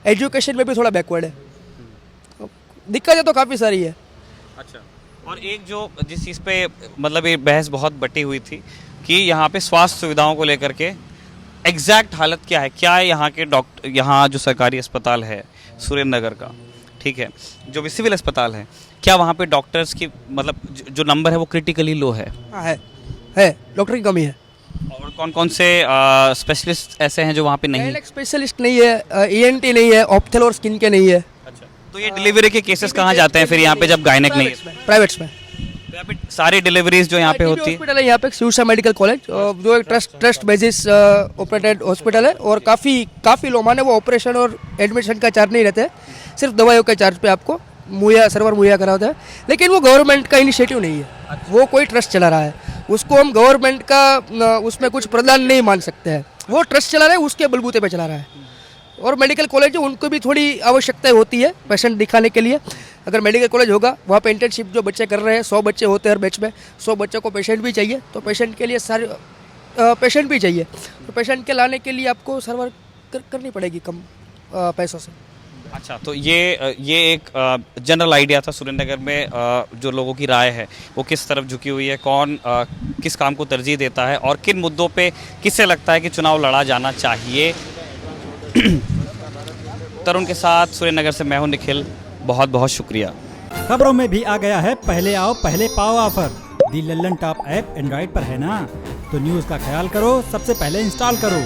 एजुकेशन में भी थोड़ा बैकवर्ड है। दिक्कतें तो काफ़ी सारी है। अच्छा, और एक जो जिस चीज़ पे मतलब ये बहस बहुत बटी हुई थी कि यहाँ पे स्वास्थ्य सुविधाओं को लेकर के एग्जैक्ट हालत क्या है, क्या है यहाँ के डॉक्टर, यहाँ जो सरकारी अस्पताल है सुरेंद्र नगर का, ठीक है, जो भी सिविल अस्पताल है, क्या वहाँ पे डॉक्टर्स की मतलब जो नंबर है वो क्रिटिकली लो है? हाँ है, डॉक्टर की कमी है। और कौन कौन से स्पेशलिस्ट ऐसे हैं जो वहाँ पे नहीं? गायनेक स्पेशलिस्ट नहीं है, ENT नहीं है, ऑप्थेल और स्किन के नहीं है। अच्छा, तो ये डिलीवरी के केसेस कहाँ जाते हैं फिर यहाँ पे जब गायनेक नहीं है? प्राइवेट्स में। तो यहाँ पे सारी डिलीवरीज जो यहाँ पे होती है? हॉस्पिटल है यहाँ पे शिवसा मेडिकल कॉलेज, जो एक ट्रस्ट बेसिस ऑपरेटेड हॉस्पिटल है, और काफ़ी लोग माने वो ऑपरेशन और एडमिशन का चार्ज नहीं रहते, सिर्फ दवाइयों के चार्ज पे आपको सर्वर मुहैया करा होता है। लेकिन वो गवर्नमेंट का इनिशिएटिव नहीं है, वो कोई ट्रस्ट चला रहा है, उसको हम गवर्नमेंट का उसमें कुछ प्रदान नहीं मान सकते हैं। वो ट्रस्ट चला रहा है, उसके बलबूते पे चला रहा है। और मेडिकल कॉलेज है, उनको भी थोड़ी आवश्यकता होती है पेशेंट दिखाने के लिए। अगर मेडिकल कॉलेज होगा, वहाँ पे इंटर्नशिप जो बच्चे कर रहे हैं, 100 बच्चे होते हैं हर बैच में, 100 बच्चों को पेशेंट भी चाहिए, तो पेशेंट के लिए सारे पेशेंट भी चाहिए, तो पेशेंट के लाने के लिए आपको सर्वर करनी पड़ेगी कम पैसों से। अच्छा, तो ये एक जनरल आइडिया था सुरेंद्र नगर में जो लोगों की राय है वो किस तरफ झुकी हुई है, कौन किस काम को तरजीह देता है और किन मुद्दों पे किससे लगता है कि चुनाव लड़ा जाना चाहिए। तरुण के साथ सुरेंद्र नगर से मैं हूं निखिल, बहुत बहुत शुक्रिया। खबरों में भी आ गया है पहले आओ पहले पाओ ऑफर। दी लल्लन टॉप ऐप एंड्रॉइड पर है ना, तो न्यूज़ का ख्याल करो, सबसे पहले इंस्टॉल करो।